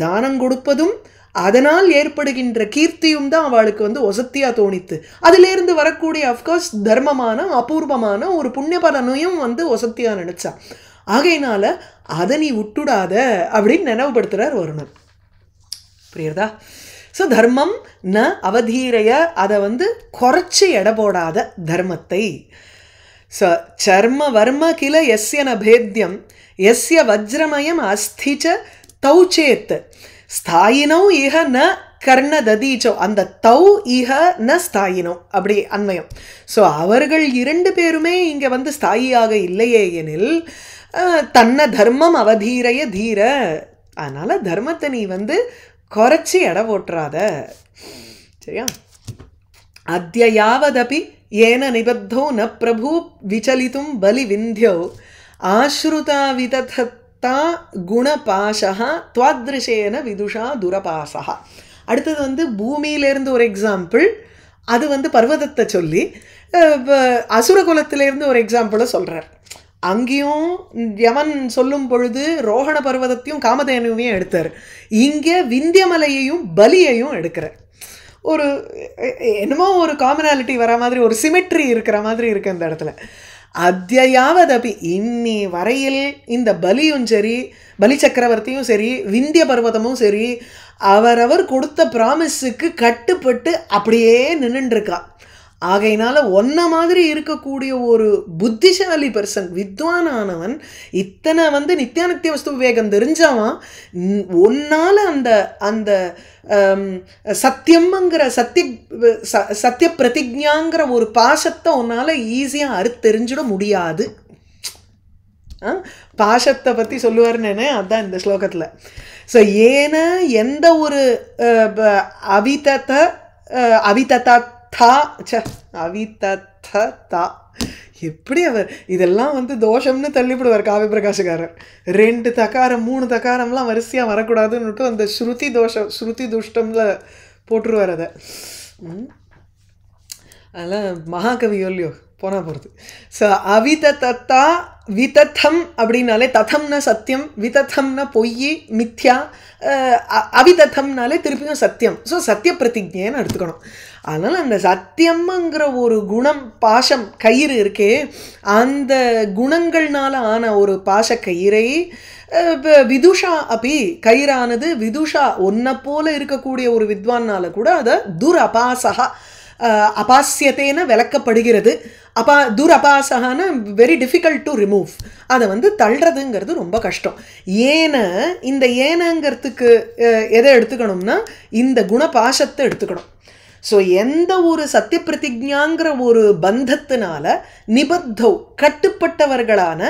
தானம் கொடுப்பதும் அதனால் ஏற்படுகின்ற கீர்த்தியும் தான் அவளுக்கு வந்து வசத்தியாக தோணித்து. அதிலேருந்து வரக்கூடிய அஃப்கோர்ஸ் தர்மமான அபூர்வமான ஒரு புண்ணிய பலனையும் வந்து வசத்தியாக நினச்சா. ஆகையினால அதை நீ விட்டுடாத அப்படின்னு நினைவுபடுத்துகிறார் வருணன். புரியுறதா? ஸோ தர்மம் ந அவதீரைய, அதை வந்து குறைச்சி எடை போடாத தர்மத்தை. ஸோ சர்ம வர்ம கில எஸ்ய ந பேத்யம் எஸ்ய வஜ்ரமயம் அஸ்திச்ச தௌச்சேத் ஸ்தாயினோ இஹ ந கர்ண ததீச்சோ, அந்த தௌ இஹ ந ஸ்தாயினோ அப்படி அன்வயம். ஸோ அவர்கள் இரண்டு பேருமே இங்கே வந்து ஸ்தாயியாக இல்லையே எனில் தன்னை தர்மம் அவதீரைய தீர, அதனால் தர்மத்தை நீ வந்து குறைச்சி எடை போட்டுறாத. சரியா? அத்யாவதபி ஏன நிபத்தோ ந பிரபு விசலித்தும் பலி விந்தியோ ஆஸ்ருதா விததத்தா குணபாசா துவாத்ருஷேன விதுஷா துரபாசா. அடுத்தது வந்து பூமியிலேருந்து ஒரு எக்ஸாம்பிள், அது வந்து பர்வதத்தை சொல்லி அசுரகுலத்திலேருந்து ஒரு எக்ஸாம்பிளை சொல்கிறார். அங்கேயும் யமன் சொல்லும் பொழுது ரோஹண பர்வதத்தையும் காமதேனுவையும் எடுத்தார். இங்கே விந்தியமலையையும் பலியையும் எடுக்கிறார். ஒரு என்னமோ ஒரு காமனாலிட்டி வர மாதிரி, ஒரு சிமெட்ரி இருக்கிற மாதிரி இருக்கு இந்த இடத்துல. அத்யாவதபி இன்னி வரையில் இந்த பலியும் சரி, பலி சக்கரவர்த்தியும் சரி, விந்திய பர்வதமும் சரி, அவரவர் கொடுத்த ப்ராமிஸுக்கு கட்டுப்பட்டு அப்படியே நின்றுருக்கா. ஆகையினால ஒன்ன மாதிரி இருக்கக்கூடிய ஒரு புத்திசாலி பர்சன், வித்வானானவன், இத்தனை வந்து நித்தியானித்திய வஸ்து விவேகம் தெரிஞ்சவன், ஒன்னால் அந்த அந்த சத்தியம்ங்கிற சத்திய பிரதிஜாங்கிற ஒரு பாசத்தை உன்னால் ஈஸியாக அறுத்தெரிஞ்சிட முடியாது. பாசத்தை பற்றி சொல்லுவார்னே, அதுதான் இந்த ஸ்லோகத்தில். ஸோ ஏன எந்த ஒரு அவிததா எப்படி அவர் இதெல்லாம் வந்து தோஷம்னு தள்ளிவிடுவார் காவிய பிரகாஷகாரர். 2 தகாரம் 3 தகாரம்லாம் வரிசையாக வரக்கூடாதுன்னுட்டு அந்த ஸ்ருதி தோஷம் ஸ்ருதி துஷ்டம்ல போட்டுருவார் அதை. அதெல்லாம் மகாகவி இல்லையோ போனால் போகிறது. ஸோ அவிததா விதத்தம் அப்படின்னாலே ததம்னா சத்தியம், விதத்தம்னா பொய் மித்யா, அவிதத்தம்னாலே திருப்பியும் சத்தியம். ஸோ சத்திய பிரதிஜைன்னு எடுத்துக்கணும். அதனால் அந்த சத்தியம்ங்கிற ஒரு குணம், பாசம் கயிறு இருக்கே, அந்த குணங்கள்னால ஆன ஒரு பாச கயிறை விதுஷா அப்படி கயிறானது விதுஷா ஒன்றை போல இருக்கக்கூடிய ஒரு வித்வான்னால கூட அதை துரபாசகா அபாசியத்தேன விளக்கப்படுகிறது. துரபாசகான வெரி டிஃபிகல்ட் டு ரிமூவ். அதை வந்து தள்ளுறதுங்கிறது ரொம்ப கஷ்டம். இந்த ஏனங்கிறதுக்கு எதை எடுத்துக்கணும்னா இந்த குணபாசத்தை எடுத்துக்கணும். ஸோ எந்த ஒரு சத்திய பிரதிஜாங்கிற ஒரு பந்தத்தினால நிபத்தோ கட்டுப்பட்டவர்களான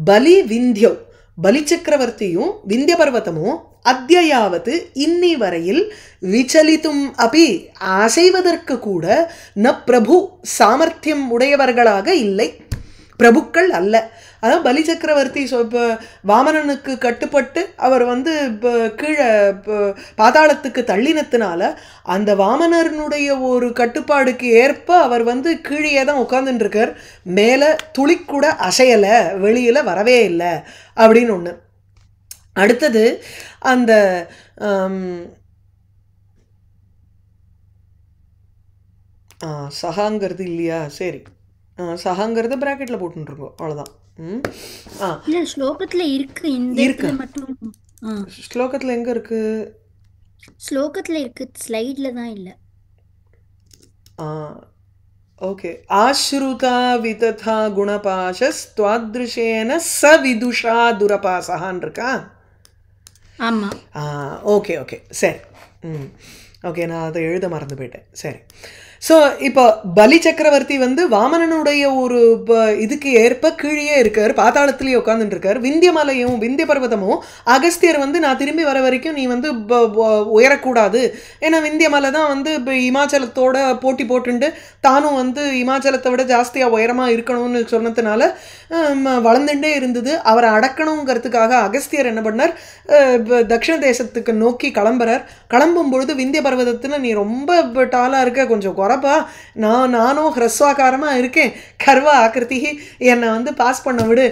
பலி விந்தியோ, பலி சக்கரவர்த்தியும் விந்திய பர்வதமும் அத்யாவது இன்னி வரையில் விசலித்தும் அப்படி அசைவதற்கு கூட ந பிரபு சாமர்த்தியம் உடையவர்களாக இல்லை, பிரபுக்கள் அல்ல. அதான் பலி சக்கரவர்த்தி இப்போ வாமனனுக்கு கட்டுப்பட்டு அவர் வந்து இப்போ கீழே பாதாளத்துக்கு தள்ளினத்தினால அந்த வாமனனுடைய ஒரு கட்டுப்பாடுக்கு ஏற்ப அவர் வந்து கீழே தான் உட்காந்துட்டுருக்கார், மேலே துளிக்கூட அசையலை, வெளியில் வரவே இல்லை அப்படின்னு ஒன்று. அடுத்தது அந்த சகாங்கிறது இல்லையா? சரி, சகாங்கிறது பிராக்கெட்டில் போட்டுருக்கோம், அவ்வளோதான். ஸ்லோகத்துல இருக்கு, இந்த இடத்துல மட்டும். ஸ்லோகத்தில் எங்கே இருக்கு? ஸ்லோகத்துல இருக்கு, ஸ்லைட்ல தான் இல்லை. ஓகே. ஆஸ்ருதா விததா குணபாசஸ் துவாத்ருஷேன சவிதுஷா துரபாசகான் இருக்கா? ஆமாம். ஓகே ஓகே சரி. ஓகே, நான் அதை எழுத மறந்து போயிட்டேன். சரி. ஸோ இப்போ பலி சக்கரவர்த்தி வந்து வாமனனுடைய ஒரு இதுக்கு ஏற்ப கீழே இருக்கார், பாதாளத்திலேயே உட்காந்துட்டு இருக்கார். விந்தியமலையும் விந்திய பர்வதமும் அகஸ்தியர் வந்து நான் திரும்பி வர வரைக்கும் நீ வந்து உயரக்கூடாது, ஏன்னா விந்தியமலை தான் வந்து இப்போ இமாச்சலத்தோட போட்டி போட்டுண்டு தானும் வந்து இமாச்சலத்தை விட ஜாஸ்தியாக உயரமாக இருக்கணும்னு சொன்னதுனால வளர்ந்துட்டே இருந்தது. அவரை அடக்கணுங்கிறதுக்காக அகஸ்தியர் என்ன பண்ணார், தட்சிண தேசத்துக்கு நோக்கி கிளம்புறார். கிளம்பும் பொழுது விந்திய பர்வதத்தில் நீ ரொம்ப டாலாக இருக்க, கொஞ்சம் குறப்பா, நானும் ஹ்ரஸ்வாகாரமாக இருக்கேன், கர்வ ஆக்கிருதி, என்னை வந்து பாஸ் பண்ண விடு,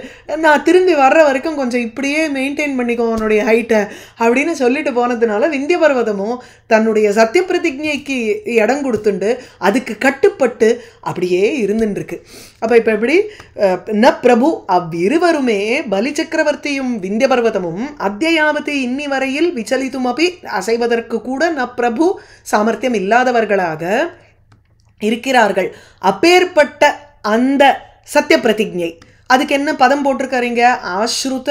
நான் திரும்பி வர்ற வரைக்கும் கொஞ்சம் இப்படியே மெயின்டைன் பண்ணிக்கோ உன்னுடைய ஹைட்டை அப்படின்னு சொல்லிட்டு போனதுனால விந்திய பர்வதமும் தன்னுடைய சத்திய பிரதிஜைக்கு இடம் கொடுத்துண்டு அதுக்கு கட்டுப்பட்டு அப்படியே இருந்துருக்கு. அப்போ இப்போ எப்படி ந பிரபு அவ்விருவருமே பலி சக்கரவர்த்தியும் விந்திய பர்வதமும் அத்தியாவதி இன்னி வரையில் விச்சலித்தும் அப்படி அசைவதற்கு கூட ந பிரபு சாமர்த்தியம் இல்லாதவர்களாக இருக்கிறார்கள். அப்பேற்பட்ட அந்த சத்திய பிரதிஜை, அதுக்கு என்ன பதம் போட்டிருக்காருங்க, ஆஸ்ருத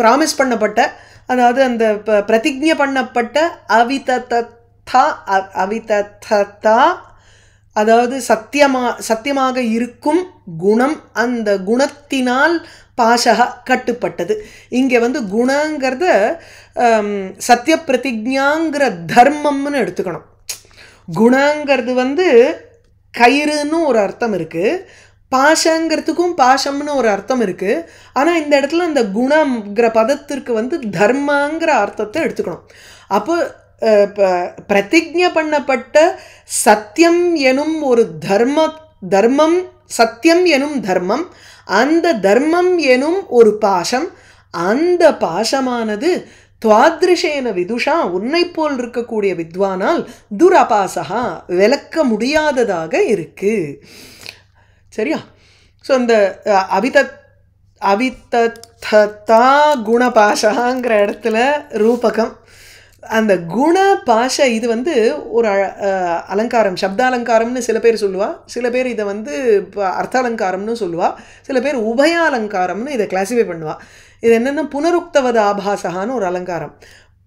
பிராமிஸ் பண்ணப்பட்ட, அதாவது அந்த பிரதிஜை பண்ணப்பட்ட அவிதத்தா, அதாவது சத்தியமாக இருக்கும் குணம், அந்த குணத்தினால் பாஷக கட்டுப்பட்டது. இங்கே வந்து குணங்கிறத சத்திய பிரதிஜாங்கிற தர்மம்னு எடுத்துக்கணும். குணங்கிறது வந்து கயிறுன்னு ஒரு அர்த்தம் இருக்குது, பாஷங்கிறதுக்கும் பாஷம்னு ஒரு அர்த்தம் இருக்குது. ஆனால் இந்த இடத்துல அந்த குணங்கிற பதத்திற்கு வந்து தர்மங்கிற அர்த்தத்தை எடுத்துக்கணும். அப்போ பிரதிஜை பண்ணப்பட்ட சத்தியம் எனும் ஒரு தர்மம், சத்தியம் எனும் தர்மம், அந்த தர்மம் எனும் ஒரு பாஷம், அந்த பாஷமானது துவாதிருஷேன விதுஷா, உன்னை போல் இருக்கக்கூடிய வித்வானால் துரபாசகா, விளக்க முடியாததாக இருக்கு. சரியா? ஸோ இந்த அவிதத்தா குணபாஷகாங்கிற இடத்துல ரூபகம், அந்த குண பாஷை இது வந்து ஒரு அலங்காரம், சப்த அலங்காரம்னு சில பேர் சொல்லுவா, சில பேர் இதை வந்து அர்த்த அலங்காரம்னு சொல்லுவா, சில பேர் உபய அலங்காரம்னு இதை கிளாசிஃபை பண்ணுவா. இது என்னென்னா புனருக்தவத ஆபாசகான்னு ஒரு அலங்காரம்,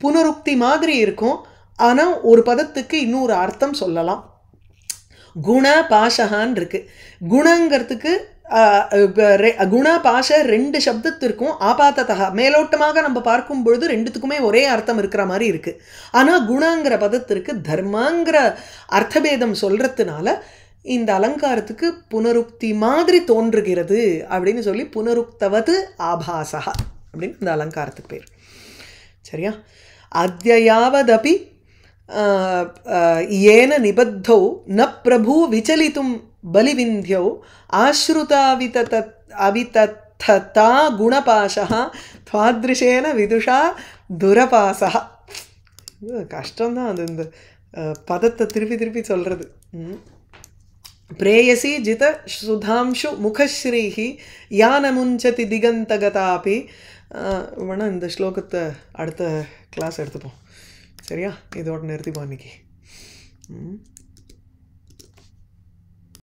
புனருக்தி மாதிரி இருக்கும், ஆனால் ஒரு பதத்துக்கு இன்னொரு அர்த்தம் சொல்லலாம். குண பாஷகான் இருக்கு, குணங்கிறதுக்கு குண பாஷ ரெண்டு சப்தத்திற்கும் ஆபாத்ததா மேலோட்டமாக நம்ம பார்க்கும் பொழுது ரெண்டுத்துக்குமே ஒரே அர்த்தம் இருக்கிற மாதிரி இருக்குது. ஆனால் குணங்கிற பதத்திற்கு தர்மங்கிற அர்த்தபேதம் சொல்கிறதுனால இந்த அலங்காரத்துக்கு புனருக்தி மாதிரி தோன்றுகிறது அப்படின்னு சொல்லி புனருக்தவது ஆபாசகா அப்படின்னு இந்த அலங்காரத்துக்கு பேர். சரியா? அத்யாவதபி ஏன நிபத்தௌ ந பிரபு விச்சலித்தும் பலிவிந்தியௌ அவிதத்தா குணபாஷா துவாதிருஷேன விதுஷா துரபாசகா. கஷ்டம்தான் அது, இந்த பதத்தை திருப்பி திருப்பி சொல்கிறது. பிரேயசி ஜித சுதாம்சு முகஸ்ரீஹி யானமுஞ்சதி திகந்தகதாபி. வேணால் இந்த ஸ்லோகத்தை அடுத்த கிளாஸ் எடுத்துப்போம். சரியா? இதோட நிறுத்திப்போம் இன்னைக்கு.